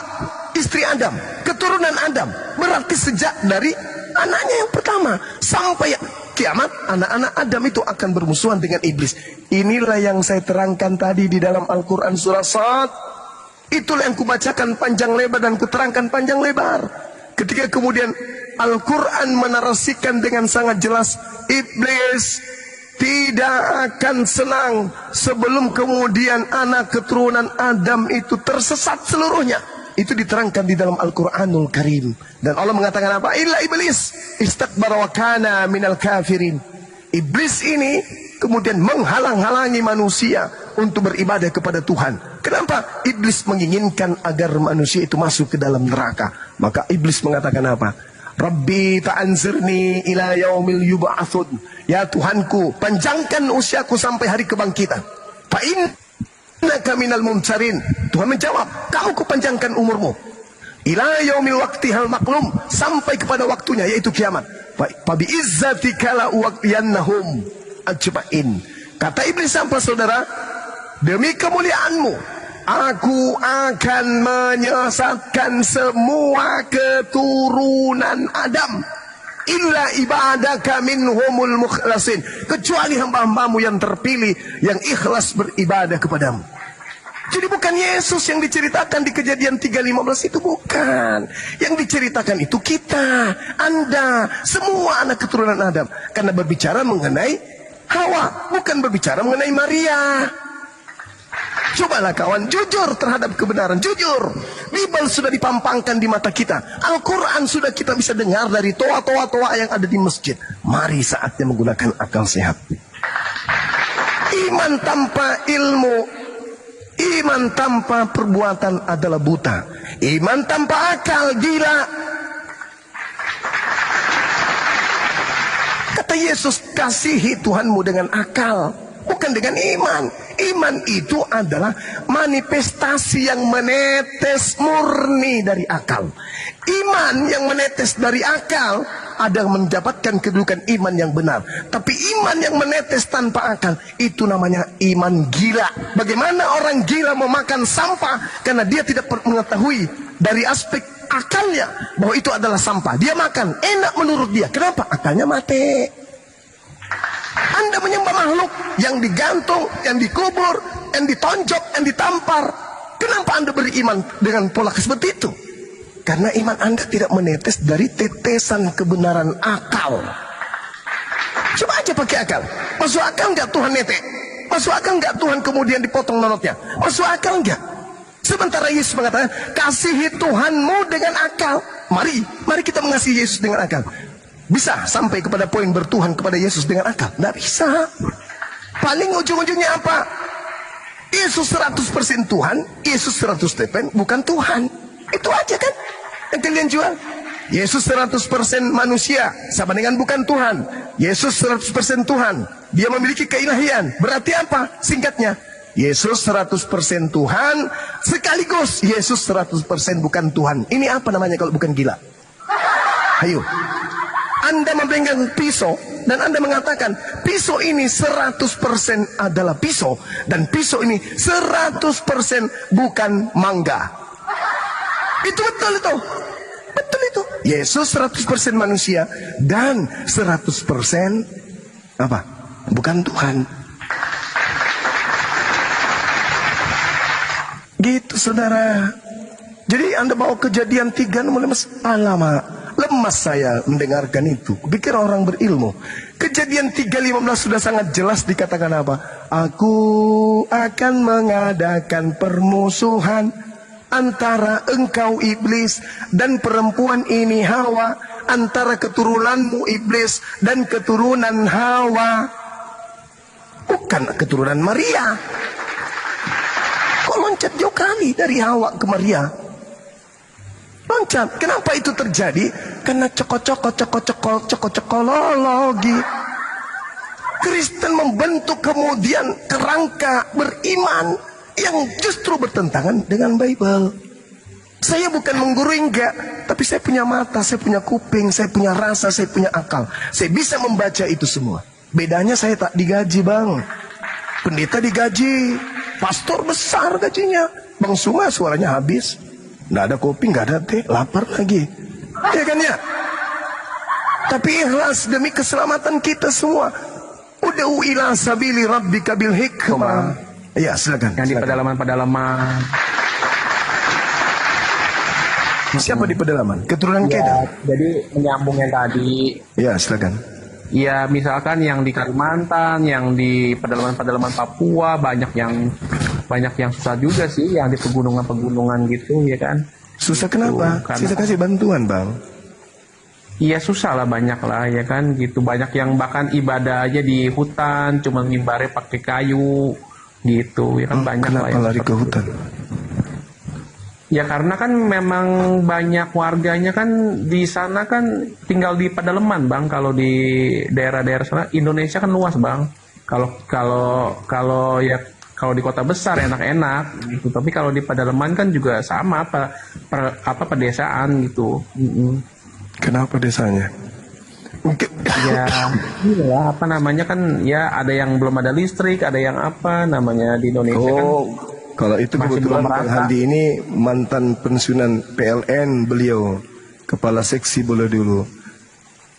istri Adam, keturunan Adam. Berarti sejak dari anaknya yang pertama sampai kiamat, anak-anak Adam itu akan bermusuhan dengan iblis. Inilah yang saya terangkan tadi di dalam Al-Quran surah Sad. Itulah yang kubacakan panjang lebar dan kuterangkan panjang lebar. Ketika kemudian Al-Quran menarasikan dengan sangat jelas, iblis tidak akan senang sebelum kemudian anak keturunan Adam itu tersesat seluruhnya. Itu diterangkan di dalam Al-Quranul Karim. Dan Allah mengatakan apa? Illa iblis istakbara wa kana minal kafirin. Iblis ini kemudian menghalang-halangi manusia untuk beribadah kepada Tuhan. Kenapa? Iblis menginginkan agar manusia itu masuk ke dalam neraka. Maka iblis mengatakan apa? Rabbi ta'anzirni ila yaumil yub'atsun. Ya Tuhanku, panjangkan usiaku sampai hari kebangkitan. Fa innaka minal mumtarin. Tuhan menjawab, kamu kupanjangkan umurmu ila yaumil waqtihal maklum, sampai kepada waktunya yaitu kiamat. Fa bi izzatika la uwaqiyannahum ajmain. Kata iblis apa saudara? Demi kemuliaanmu aku akan menyesatkan semua keturunan Adam illa ibadaka minhumul mukhlasin, kecuali hamba-hambamu yang terpilih yang ikhlas beribadah kepadamu. Jadi bukan Yesus yang diceritakan di Kejadian 3:15 itu, bukan. Yang diceritakan itu kita, Anda, semua anak keturunan Adam. Karena berbicara mengenai Hawa, bukan berbicara mengenai Maria. Cobalah kawan, jujur terhadap kebenaran, jujur. Bible sudah dipampangkan di mata kita. Al-Quran sudah kita bisa dengar dari toa-toa yang ada di masjid. Mari saatnya menggunakan akal sehat. Iman tanpa ilmu, iman tanpa perbuatan adalah buta. Iman tanpa akal gila. Kata Yesus, kasihi Tuhanmu dengan akal, bukan dengan iman. Iman itu adalah manifestasi yang menetes murni dari akal. Iman yang menetes dari akal ada mendapatkan kedudukan iman yang benar. Tapi iman yang menetes tanpa akal, itu namanya iman gila. Bagaimana orang gila memakan sampah karena dia tidak mengetahui dari aspek akalnya bahwa itu adalah sampah. Dia makan, enak menurut dia. Kenapa? Akalnya mati. Anda menyembah makhluk yang digantung, yang dikubur, yang ditonjok, yang ditampar. Kenapa Anda beriman dengan pola seperti itu? Karena iman Anda tidak menetes dari tetesan kebenaran akal. Coba aja pakai akal. Masuk akal nggak Tuhan netek? Masuk akal nggak Tuhan kemudian dipotong nonotnya? Masuk akal nggak? Sementara Yesus mengatakan, kasihi Tuhanmu dengan akal. Mari kita mengasihi Yesus dengan akal. Bisa sampai kepada poin bertuhan kepada Yesus dengan akal? Tidak bisa. Paling ujung-ujungnya apa? Yesus 100% Tuhan, Yesus 100% bukan Tuhan. Itu aja kan yang kalian jual. Yesus 100% manusia, sama dengan bukan Tuhan. Yesus 100% Tuhan, dia memiliki keilahian. Berarti apa? Singkatnya, Yesus 100% Tuhan, sekaligus Yesus 100% bukan Tuhan. Ini apa namanya kalau bukan gila? Ayo. Anda memegang pisau dan Anda mengatakan pisau ini 100% adalah pisau dan pisau ini 100% bukan mangga. Itu betul itu. Betul itu. Yesus 100% manusia dan 100% apa? Bukan Tuhan. Gitu saudara. Jadi Anda bawa Kejadian 3 mulai alamak. Lemas saya mendengarkan itu. Pikir orang berilmu. Kejadian 3:15 sudah sangat jelas dikatakan apa? Aku akan mengadakan permusuhan antara engkau iblis dan perempuan ini Hawa, antara keturunanmu iblis dan keturunan Hawa. Bukan keturunan Maria. Kok loncat jauh kali dari Hawa ke Maria? Loncat. Kenapa itu terjadi? Karena cokologi. Kristen membentuk kemudian kerangka beriman yang justru bertentangan dengan Bible. Saya bukan menggurui, enggak, tapi saya punya mata, saya punya kuping, saya punya rasa, saya punya akal. Saya bisa membaca itu semua. Bedanya saya tak digaji, Bang. Pendeta digaji, pastor besar gajinya. Bang Suma suaranya habis. Nggak ada kopi, nggak ada teh, lapar lagi. Ya kan ya? Tapi ikhlas demi keselamatan kita semua. Ud'u ila sabili rabbika bil hikmah. Ya, silakan. Yang di pedalaman-pedalaman. Siapa di pedalaman? Keturunan Kedah. Jadi menyambung yang tadi. Ya, silakan. Ya, misalkan yang di Kalimantan, yang di pedalaman-pedalaman Papua banyak yang susah juga sih, yang di pegunungan-pegunungan gitu, ya kan? Susah kenapa? Karena, Kita kasih bantuan, Bang. Iya susah lah, banyak lah, ya kan? Gitu, banyak yang bahkan ibadah aja di hutan, cuma mimbarnya pakai kayu, gitu, ya kan? Banyak lah. Kenapa lari ke hutan? Ya karena kan memang banyak warganya kan di sana kan tinggal di pedalaman, Bang. Kalau di daerah-daerah sana, Indonesia kan luas, Bang. Kalau ya Kalau di kota besar enak-enak gitu, tapi kalau di pedalaman kan juga sama pedesaan gitu. Kenapa desanya? Mungkin Ya, iya apa namanya kan ya ada yang belum ada listrik, ada yang apa namanya di Indonesia kan kalau itu masih kebetulan belum Bang merata. Handi ini mantan pensiunan PLN beliau, kepala seksi bola dulu.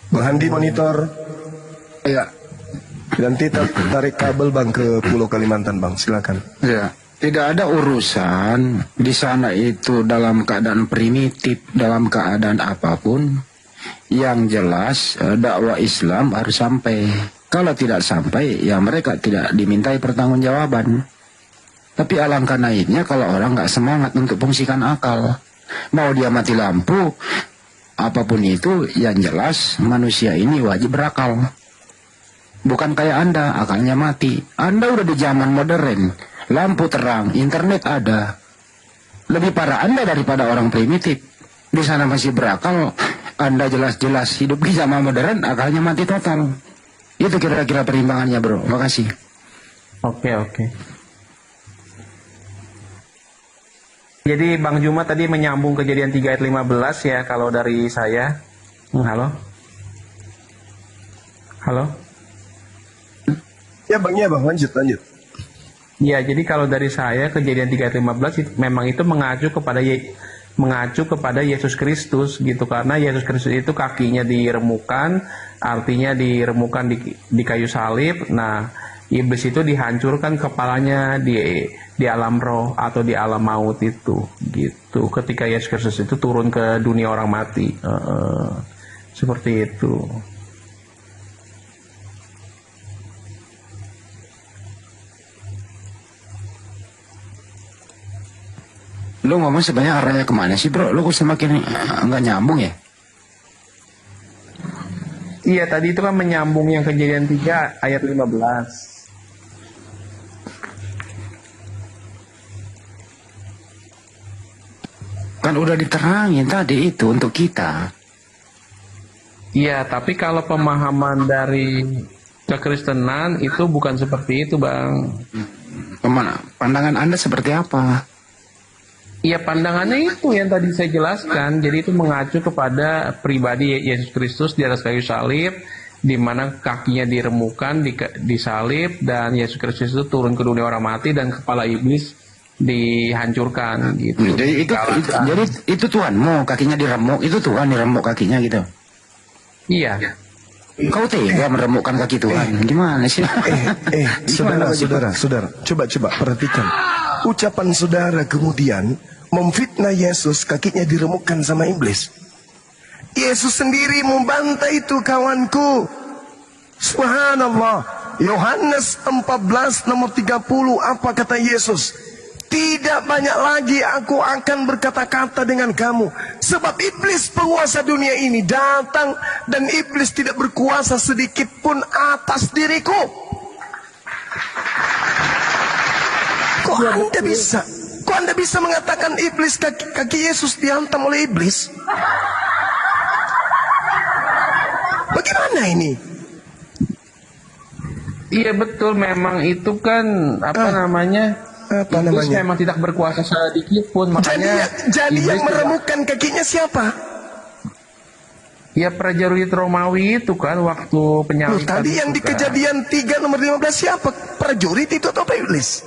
Bang Handi monitor, Ya, nanti tarik kabel Bang ke Pulau Kalimantan Bang, silakan. ya. Tidak ada urusan di sana itu dalam keadaan primitif, dalam keadaan apapun. Yang jelas dakwah Islam harus sampai. Kalau tidak sampai, ya mereka tidak dimintai pertanggungjawaban. Tapi alangkah naiknya kalau orang nggak semangat untuk fungsikan akal. Mau dia mati lampu, apapun itu, yang jelas manusia ini wajib berakal. Bukan kayak Anda, akalnya mati. Anda udah di zaman modern, lampu terang, internet ada. Lebih parah Anda daripada orang primitif. Di sana masih berakal, Anda jelas-jelas hidup di zaman modern, akalnya mati total. Itu kira-kira perimbangannya, bro. Makasih. Oke. Jadi Bang Juma tadi menyambung kejadian 3 ayat 15 ya kalau dari saya. Halo? Halo? Ya Bang, lanjut. Ya, jadi kalau dari saya kejadian 3 ayat 15 memang itu mengacu kepada Yesus Kristus gitu, karena Yesus Kristus itu kakinya diremukan, artinya diremukan di kayu salib. Nah, iblis itu dihancurkan kepalanya di alam roh atau di alam maut itu gitu. Ketika Yesus Kristus itu turun ke dunia orang mati. Seperti itu. Lu ngomong sebenarnya arahnya kemana sih, bro? Lu kok semakin nggak nyambung ya? Iya, tadi itu kan menyambung yang kejadian 3 ayat 15. Kan udah diterangin tadi itu untuk kita. Iya, tapi kalau pemahaman dari kekristenan itu bukan seperti itu, Bang. Kemana? Pandangan Anda seperti apa? Iya, pandangannya itu yang tadi saya jelaskan. Jadi itu mengacu kepada pribadi Yesus Kristus di atas kayu salib, di mana kakinya diremukan, disalib, dan Yesus Kristus itu turun ke dunia orang mati dan kepala iblis dihancurkan gitu. Jadi itu Tuhanmu kakinya diremuk, itu Tuhan diremuk kakinya gitu. Iya. Kau tega meremukkan kaki Tuhan? Gimana sih? Saudara, coba perhatikan. Ucapan saudara kemudian memfitnah Yesus, kakinya diremukkan sama iblis. Yesus sendiri membantah itu, kawanku. Subhanallah. Yohanes 14 nomor 30, apa kata Yesus? Tidak banyak lagi aku akan berkata-kata dengan kamu, sebab iblis penguasa dunia ini datang, dan iblis tidak berkuasa sedikit pun atas diriku. Kok Anda bisa mengatakan iblis, kaki Yesus dihantam oleh iblis? Bagaimana ini? Iya betul, memang itu kan iblis memang tidak berkuasa sedikit pun, makanya Jadi iblis yang meremukkan kakinya siapa? Ya prajurit Romawi itu kan waktu penyaliban. Tadi yang di Kejadian 3 nomor 15 siapa? Prajurit itu atau iblis?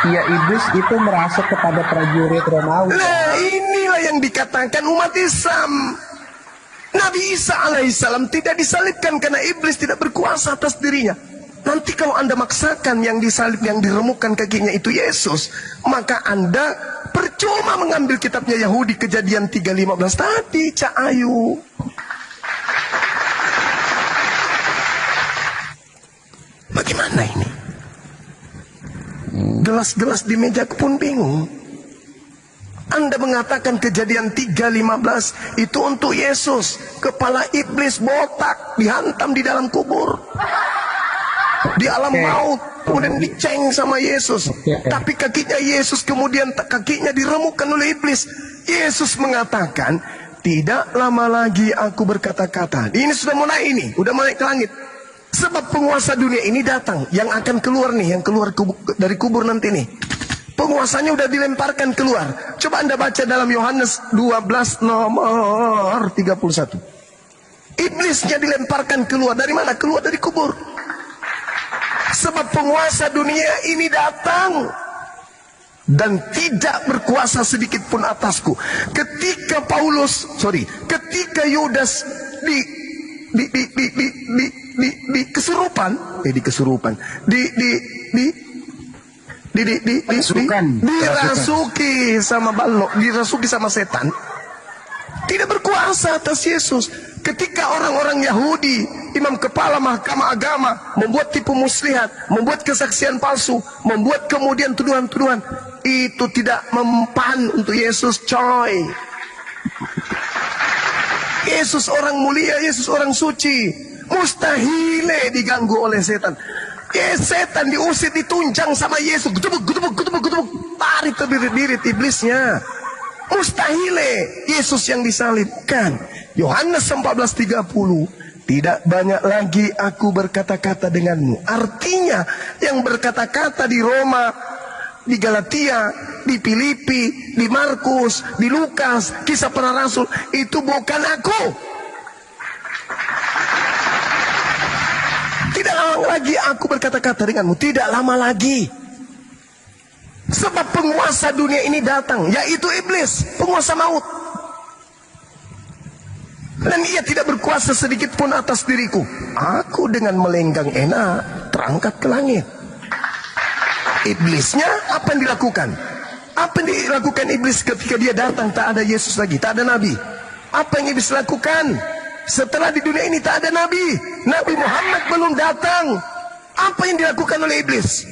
Ya, iblis itu merasuk kepada prajurit Romawi. Nah, inilah yang dikatakan umat Islam. Nabi Isa alaihissalam tidak disalibkan karena iblis tidak berkuasa atas dirinya. Nanti kalau Anda maksakan yang disalib, yang diremukkan kakinya itu Yesus, maka Anda percuma mengambil kitabnya Yahudi Kejadian 3:15 tadi, Cak Ayu. Bagaimana ini? Gelas-gelas di meja pun bingung. Anda mengatakan Kejadian 3:15 itu untuk Yesus, kepala iblis botak dihantam di dalam kubur, di alam maut, kemudian diceng sama Yesus. Tapi kakinya Yesus kemudian kakinya diremukkan oleh iblis. Yesus mengatakan, tidak lama lagi aku berkata-kata. Ini sudah mulai, ini udah mulai ke langit. Sebab penguasa dunia ini datang, yang akan keluar nih, yang keluar dari kubur nanti nih. Penguasanya udah dilemparkan keluar. Coba Anda baca dalam Yohanes 12 nomor 31. Iblisnya dilemparkan keluar. Dari mana? Keluar dari kubur. Sebab penguasa dunia ini datang dan tidak berkuasa sedikit pun atasku. Ketika ketika Yudas dirasuki sama balok, dirasuki sama setan, tidak berkuasa atas Yesus. Ketika orang-orang Yahudi, imam kepala mahkamah agama, membuat tipu muslihat, membuat kesaksian palsu, membuat kemudian tuduhan-tuduhan, itu tidak mempan untuk Yesus, coy. Yesus orang mulia, Yesus orang suci, mustahil diganggu oleh setan. Setan diusir, ditunjang sama Yesus, gutubuk, lari terbirit-birit iblisnya. Mustahil Yesus yang disalibkan. Yohanes 14:30, tidak banyak lagi aku berkata-kata denganmu. Artinya yang berkata-kata di Roma, di Galatia, di Filipi, di Markus, di Lukas, Kisah Para Rasul, itu bukan aku. Tidak lama lagi aku berkata-kata denganmu, tidak lama lagi. Sebab penguasa dunia ini datang, yaitu iblis, penguasa maut. Dan ia tidak berkuasa sedikit pun atas diriku. Aku dengan melenggang enak terangkat ke langit. Iblisnya apa yang dilakukan? Apa yang dilakukan iblis ketika dia datang? Tak ada Yesus lagi, tak ada Nabi. Apa yang iblis lakukan? Setelah di dunia ini tak ada Nabi, Nabi Muhammad belum datang. Apa yang dilakukan oleh iblis?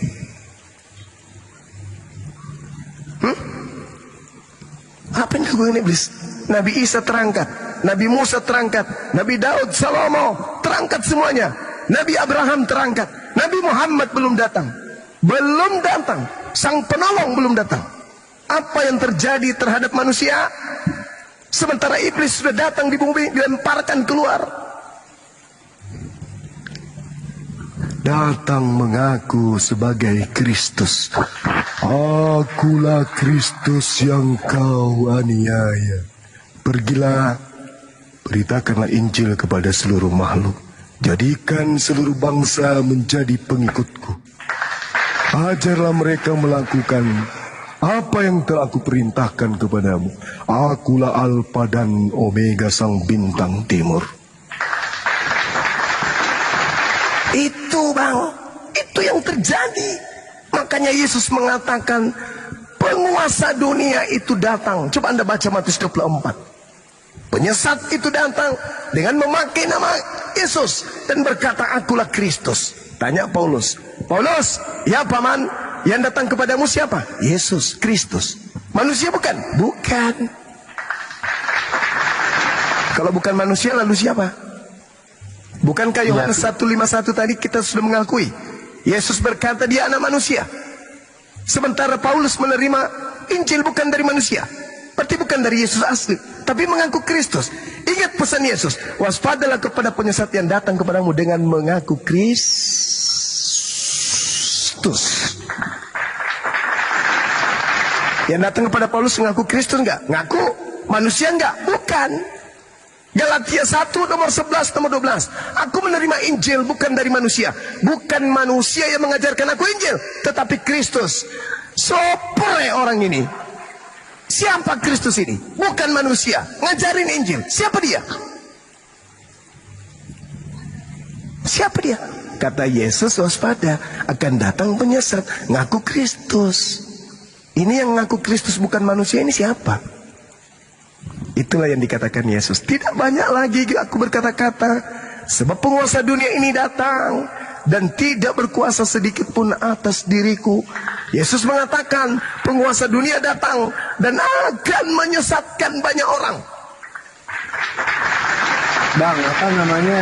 Apa yang dilakukan iblis? Nabi Isa terangkat, Nabi Musa terangkat, Nabi Daud, Salomo terangkat semuanya. Nabi Abraham terangkat. Nabi Muhammad belum datang. Belum datang. Sang penolong belum datang. Apa yang terjadi terhadap manusia? Sementara iblis sudah datang di bumi, dilemparkan keluar. Datang mengaku sebagai Kristus. Akulah Kristus yang kau aniaya. Pergilah, beritakanlah Injil kepada seluruh makhluk. Jadikan seluruh bangsa menjadi pengikutku. Ajarlah mereka melakukan apa yang telah aku perintahkan kepadamu. Akulah Alfa dan Omega, sang bintang timur. Itu bang, itu yang terjadi. Makanya Yesus mengatakan penguasa dunia itu datang. Coba Anda baca Matius 24. Penyesat itu datang dengan memakai nama Yesus dan berkata, akulah Kristus. Tanya Paulus, Paulus, ya paman, yang datang kepadamu siapa? Yesus Kristus. Manusia bukan? Bukan. Kalau bukan manusia lalu siapa? Bukankah Yohanes 1:51 tadi kita sudah mengakui Yesus berkata dia anak manusia. Sementara Paulus menerima Injil bukan dari manusia, berarti bukan dari Yesus asli, tapi mengaku Kristus. Ingat pesan Yesus, waspadalah kepada penyesat yang datang kepadamu dengan mengaku Kristus. Yang datang kepada Paulus mengaku Kristus enggak? Ngaku manusia enggak? Bukan. Galatia 1 nomor 11 nomor 12. Aku menerima Injil bukan dari manusia. Bukan manusia yang mengajarkan aku Injil, tetapi Kristus. Sopre orang ini. Siapa Kristus ini? Bukan manusia. Ngajarin Injil. Siapa dia? Siapa dia? Kata Yesus, waspada, akan datang penyesat ngaku Kristus. Ini yang ngaku Kristus bukan manusia, ini siapa? Itulah yang dikatakan Yesus. Tidak banyak lagi aku berkata-kata, sebab penguasa dunia ini datang dan tidak berkuasa sedikit pun atas diriku. Yesus mengatakan penguasa dunia datang dan akan menyesatkan banyak orang. Bang, apa namanya?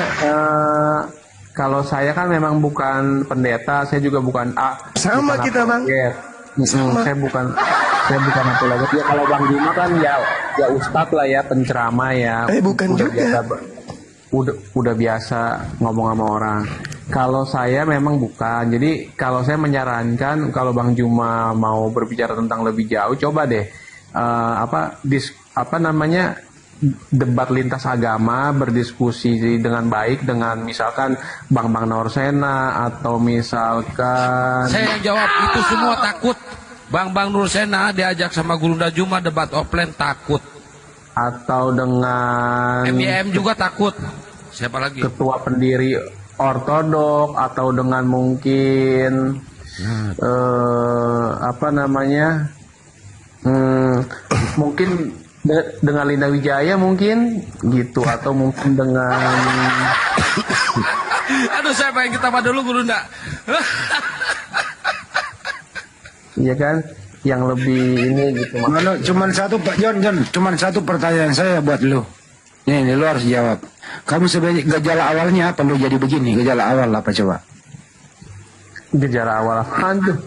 Kalau saya kan memang bukan pendeta, saya juga bukan Sama bukan kita, Bang. Sama. Saya bukan apa lagi. Ya kalau Bang Bima kan ya ustadz lah ya, penceramah ya. Bukan udah juga. udah biasa ngomong sama orang. Kalau saya memang bukan. Jadi kalau saya menyarankan kalau Bang Juma mau berbicara tentang lebih jauh, coba deh apa namanya debat lintas agama, berdiskusi dengan baik dengan misalkan Bang Nursena atau misalkan Saya yang jawab itu semua takut. Bang Nursena diajak sama Gurunda Juma debat offline takut. atau dengan MYM juga takut. Siapa lagi? ketua pendiri ortodok atau dengan mungkin apa namanya mungkin dengan Linda Wijaya mungkin gitu atau mungkin dengan Aduh, saya pengen ketawa dulu Gurunda. ya kan yang lebih ini gitu Mana cuman satu Pak John, cuman satu pertanyaan saya buat lu. Ini lu harus jawab. Kamu sebenarnya gejala awalnya apa lu jadi begini? Gejala awal apa coba? gejala awal aduh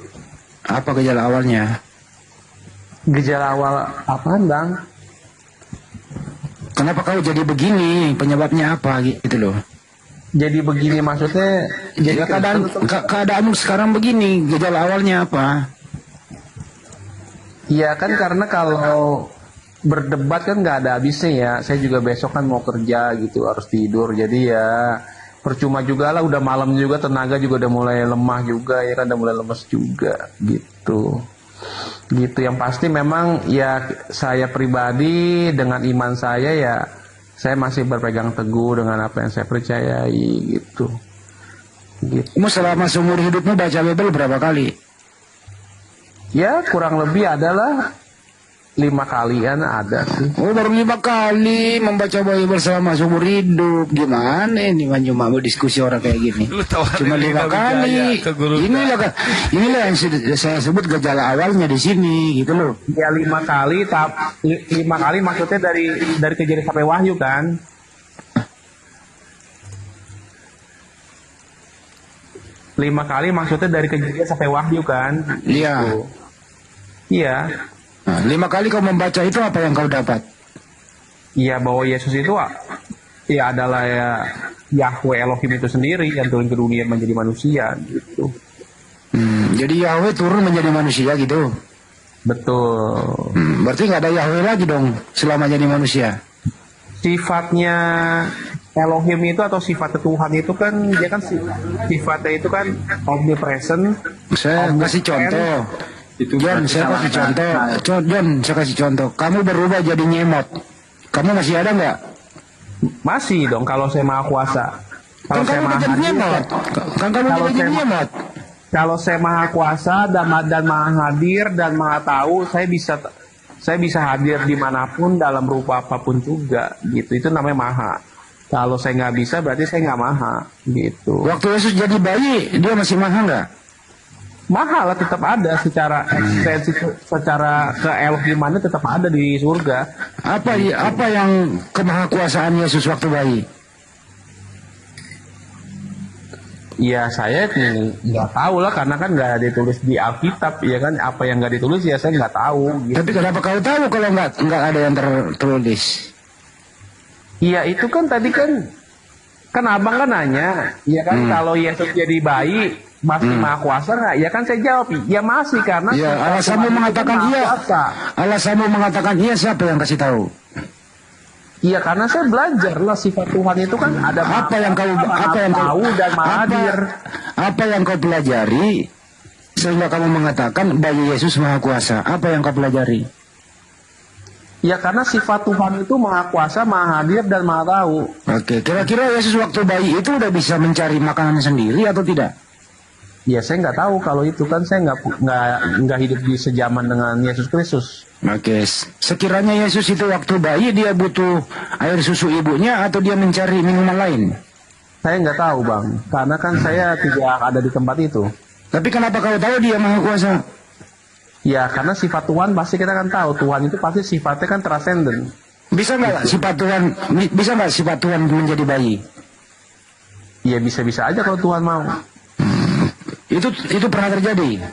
Apa gejala awalnya? gejala awal apaan Bang? Kenapa kau jadi begini? Penyebabnya apa gitu loh? Jadi begini maksudnya jadi Ya, keadaanmu sekarang begini, gejala awalnya apa? iya kan karena kalau berdebat kan nggak ada habisnya ya. Saya juga besok kan mau kerja gitu, harus tidur. Jadi ya percuma juga lah, udah malam juga, tenaga juga udah mulai lemah juga ya kan, udah mulai lemes juga gitu. Gitu yang pasti memang ya saya pribadi dengan iman saya ya saya masih berpegang teguh dengan apa yang saya percayai gitu. Gitu. Kamu selama seumur hidupmu baca Bible berapa kali? Ya kurang lebih adalah 5 kalian ada sih. Oh, baru 5 kali membaca Bible selama seumur hidup. Gimana ini cuma mau diskusi orang kayak gini? Lu tawarin Cuma 5 Linda kali. Wijaya ke Gurunda. Inilah yang saya sebut gejala awalnya di sini, gitu loh. Ya 5 kali, 5 kali maksudnya dari kejadian sampai wahyu kan? Lima kali maksudnya dari kejadian sampai wahyu kan? Iya. Gitu. Iya. Nah, 5 kali kau membaca itu apa yang kau dapat? Iya bahwa Yesus itu ya adalah ya Yahweh Elohim itu sendiri yang turun ke dunia menjadi manusia gitu. Jadi Yahweh turun menjadi manusia gitu. Betul. Berarti nggak ada Yahweh lagi dong selama jadi manusia. Sifatnya Elohim itu atau sifat Tuhan itu kan dia kan sifatnya itu kan omnipresent. Saya kasih contoh. John, saya kasih contoh. John, saya kasih contoh. Kamu berubah jadi nyemot. Kamu masih ada nggak? Masih dong kalau saya maha kuasa. Kalau Kan saya kamu maha udah jadi hadir, nyemot. Kan kamu Kalau udah jadi saya- nyemot. kalau saya maha kuasa dan maha hadir dan maha tahu, saya bisa hadir dimanapun dalam rupa apapun juga gitu. Itu namanya maha. Kalau saya nggak bisa berarti saya nggak maha gitu. Waktu Yesus jadi bayi, dia masih mahal nggak? Mahal lah tetap ada secara eksistensi, secara keelohimannya tetap ada di surga. Apa yang kemahakuasaan Yesus waktu bayi? Ya saya nggak tahu lah karena kan nggak ditulis di Alkitab ya kan, apa yang nggak ditulis ya saya nggak tahu. Gitu. Tapi kenapa kau tahu kalau nggak ada yang tertulis? Iya itu kan tadi kan abang kan nanya, ya kan kalau Yesus jadi bayi masih maha kuasa nggak? Ya kan saya jawab, ya masih karena. Ya, alasanmu Tuhan mengatakan itu maha iya. kuasa. Alasanmu mengatakan iya, siapa yang kasih tahu? Iya karena saya belajar lah sifat Tuhan itu kan ada Apa yang kau tahu dan maha hadir. apa yang kau pelajari sehingga kamu mengatakan bayi Yesus maha kuasa? Apa yang kau pelajari? Ya karena sifat Tuhan itu maha kuasa, maha hadir dan maha tahu. Oke, kira-kira Yesus waktu bayi itu udah bisa mencari makanan sendiri atau tidak? Ya saya nggak tahu kalau itu kan saya nggak hidup di sejaman dengan Yesus Kristus. Oke, sekiranya Yesus itu waktu bayi dia butuh air susu ibunya atau dia mencari minuman lain? Saya nggak tahu bang, karena kan saya tidak ada di tempat itu. Tapi kenapa kau tahu dia maha kuasa? Ya karena sifat Tuhan pasti kita kan tahu Tuhan itu pasti sifatnya kan transenden. Bisa nggak sifat Tuhan menjadi bayi? Ya bisa-bisa aja kalau Tuhan mau. Itu pernah terjadi.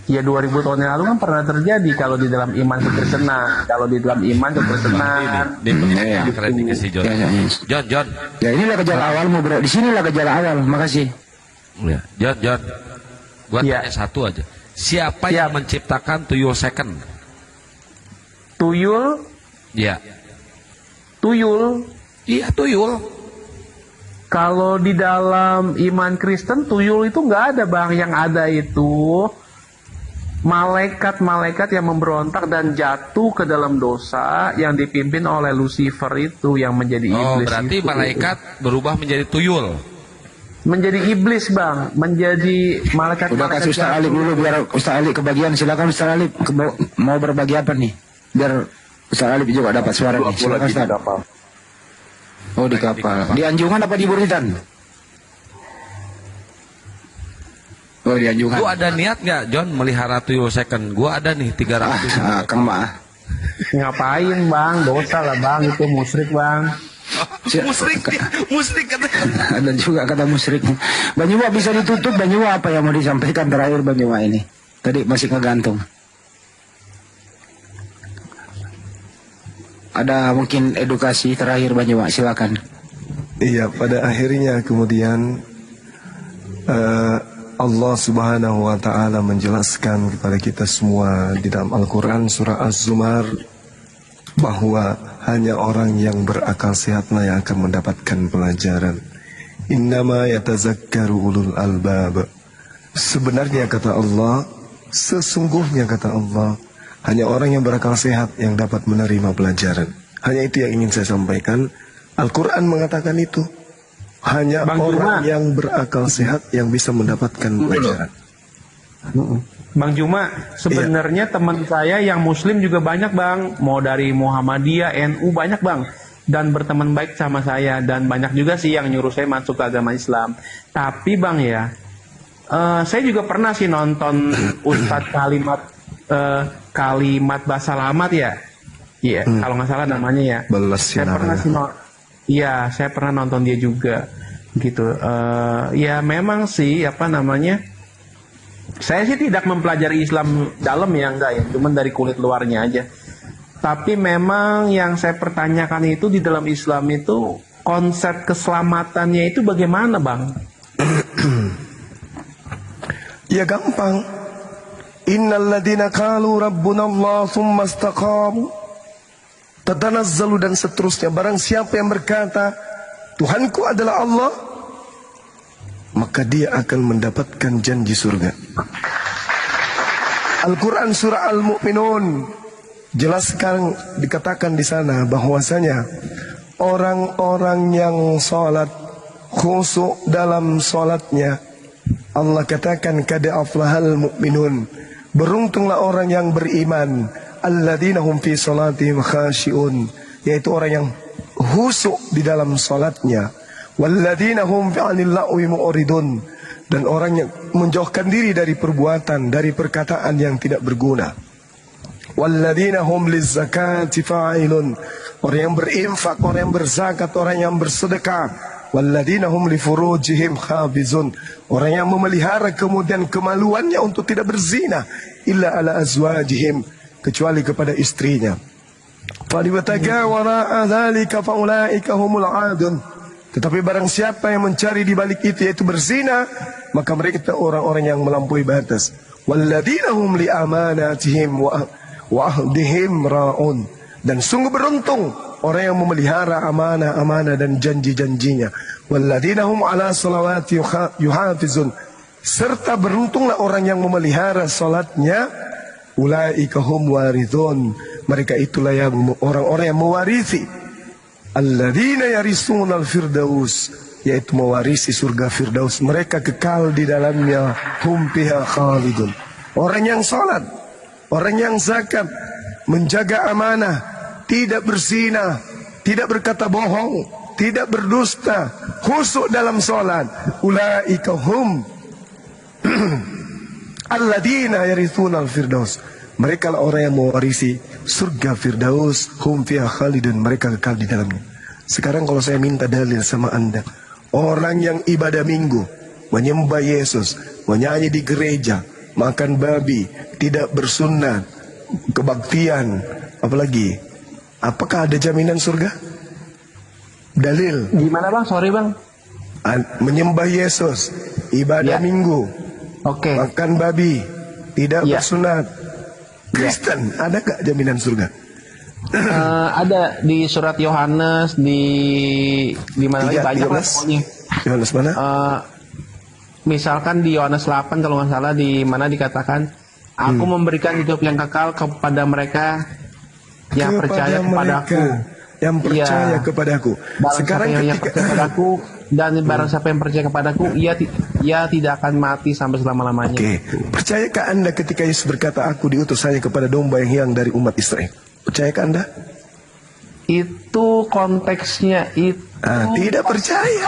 Ya 2000 tahun yang lalu kan pernah terjadi kalau di dalam iman kekristenan. Kalau di dalam iman kekristenan. Ini keren nih si John. John. Ya inilah gejala awalmu bro. Di sinilah gejala awal. Makasih. Ya, John. Gua Ya. tanya satu aja. Siapa yang menciptakan tuyul second? Tuyul, Ya. tuyul. Iya tuyul. Kalau di dalam iman Kristen, tuyul itu nggak ada bang. Yang ada itu malaikat-malaikat yang memberontak dan jatuh ke dalam dosa yang dipimpin oleh Lucifer itu yang menjadi Oh, iblis. berarti itu. malaikat berubah menjadi tuyul. Menjadi iblis bang, menjadi malaikat. Udah kasih Ustaz Alip dulu biar Ustaz Alip kebagian. Silakan Ustaz Alip mau berbagi apa nih? Biar Ustaz Alip juga dapat suara nih. Silakan Ustaz. Oh di kapal. Di Anjungan apa di Buritan? Oh di Anjungan. Gua ada niat nggak John melihara tuyul second? Gua ada nih 300. Kang Maah. Ngapain bang? Dosa lah bang, itu musyrik bang. Musrik katanya. Ada juga kata musyrik. Banyuwa bisa ditutup. Banyuwa apa yang mau disampaikan terakhir Banyuwa ini? Tadi masih ngegantung. Ada mungkin edukasi terakhir Banyuwa, silakan. Iya, pada akhirnya kemudian Allah Subhanahu wa taala menjelaskan kepada kita semua di dalam Al-Qur'an surah Az-Zumar bahwa hanya orang yang berakal sehatlah yang akan mendapatkan pelajaran. Innama yatazakkaru ulul albab. Sebenarnya kata Allah, sesungguhnya kata Allah, hanya orang yang berakal sehat yang dapat menerima pelajaran. Hanya itu yang ingin saya sampaikan. Al-Quran mengatakan itu. Hanya Bang orang Juma. yang berakal sehat yang bisa mendapatkan pelajaran. Bang Juma, sebenarnya teman saya yang muslim juga banyak bang. Mau dari Muhammadiyah, NU banyak bang. Dan berteman baik sama saya. Dan banyak juga sih yang nyuruh saya masuk ke agama Islam. Tapi bang ya, saya juga pernah sih nonton Ustadz kalimat Basalamat ya. Iya, kalau nggak salah namanya ya. Balas Saya pernah sih iya, saya pernah nonton dia juga gitu. Ya memang sih apa namanya? Saya sih tidak mempelajari Islam dalam ya enggak ya, cuman dari kulit luarnya aja. Tapi memang yang saya pertanyakan itu di dalam Islam itu konsep keselamatannya itu bagaimana, Bang? Ya gampang. Innal ladina qalu rabbuna Allah thumma istaqamu tatanazzalu dan seterusnya. Barang siapa yang berkata Tuhanku adalah Allah, maka dia akan mendapatkan janji surga. Al-Quran surah Al-Mu'minun jelaskan, dikatakan di sana bahwasanya orang-orang yang salat khusyuk dalam salatnya, Allah katakan kada aflahal mu'minun, beruntunglah orang yang beriman, alladzina hum fi salatihim khashi'un, yaitu orang yang khusyuk di dalam salatnya, walladzina hum fi 'anil la'wi mu'ridun, dan orang yang menjauhkan diri dari perbuatan, dari perkataan yang tidak berguna. Walladzina hum lizzakati fa'ilun, orang yang berinfak, orang yang berzakat, orang yang bersedekah. Walladzina hum li furujihim hafizun, orang yang memelihara kemudian kemaluannya untuk tidak berzina, illa ala azwajihim, kecuali kepada istrinya. Faliwataga wara'a dzalika faulaika humul 'adun. Tetapi barang siapa yang mencari di balik itu yaitu berzina, maka mereka orang-orang yang melampaui batas. Walladzina hum li amanatihim wa ahdihim ra'un, dan sungguh beruntung orang yang memelihara amanah-amanah dan janji-janjinya. Walladzina hum ala salawati yuhafizun, serta beruntunglah orang yang memelihara salatnya. Ulaika hum warithun, mereka itulah yang orang-orang yang mewarisi. Alladzina yarisuna al-firdaus, yaitu mewarisi surga Firdaus, mereka kekal di dalamnya. Hum fiha khalidun, orang yang salat, orang yang zakat, menjaga amanah, tidak berzina, tidak berkata bohong, tidak berdusta, khusyuk dalam salat. Ulaika hum alladzina yarithuna al-firdaus, mereka lah orang yang mewarisi surga Firdaus. Hum fiha khalidun, mereka kekal di dalamnya. Sekarang kalau saya minta dalil sama anda, orang yang ibadah minggu, menyembah Yesus, menyanyi di gereja, makan babi, tidak bersunat, kebaktian, apalagi? Apakah ada jaminan surga? Dalil. Gimana bang? Sorry bang. Menyembah Yesus, ibadah Ya. minggu, Oke. makan babi, tidak Ya. bersunat. Kristen, ada gak jaminan surga? Ada di surat Yohanes di mana lagi banyak lah 13. pokoknya. Yohanes mana? Misalkan di Yohanes 8 kalau nggak salah di mana dikatakan aku memberikan hidup yang kekal kepada mereka yang percaya kepadaku. Yang percaya Iya. kepadaku. Barang Sekarang siapa yang ketika percaya kepadaku dan barang siapa yang percaya kepadaku ia tidak akan mati sampai selama-lamanya. Oke, percayakah Anda ketika Yesus berkata aku diutus hanya kepada domba yang hilang dari umat Israel? Percayakah Anda? Itu konteksnya itu. Tidak percaya.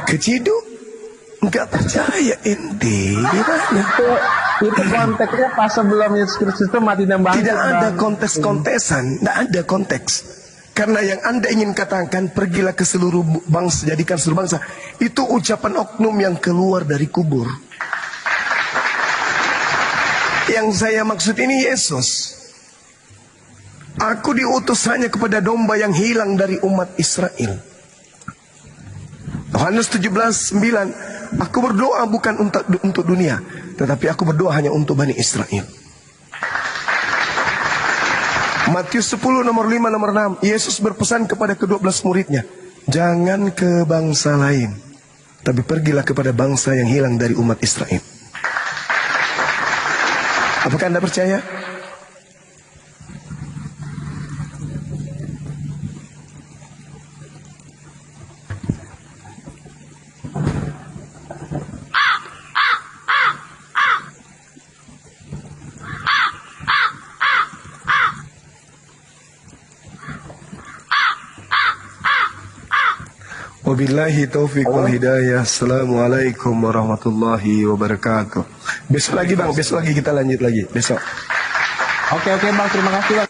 Kecidu, nggak percaya ente. Gimana? Itu konteksnya pas sebelum Yesus Kristus itu mati dan bangkit. Tidak ada Bang. konteks-kontesan, tidak ada konteks. Karena yang Anda ingin katakan, pergilah ke seluruh bangsa, jadikan seluruh bangsa. Itu ucapan oknum yang keluar dari kubur. Yang saya maksud ini Yesus. Aku diutus hanya kepada domba yang hilang dari umat Israel. Yohanes 17:9, aku berdoa bukan untuk dunia, tetapi aku berdoa hanya untuk Bani Israel. Matius 10 nomor 5 nomor 6, Yesus berpesan kepada ke-12 muridnya, jangan ke bangsa lain, tapi pergilah kepada bangsa yang hilang dari umat Israel. Apakah Anda percaya? Wabillahi taufiq wal hidayah. Assalamualaikum warahmatullahi wabarakatuh. Besok lagi bang, besok lagi kita lanjut lagi. Besok. Oke bang, terima kasih bang.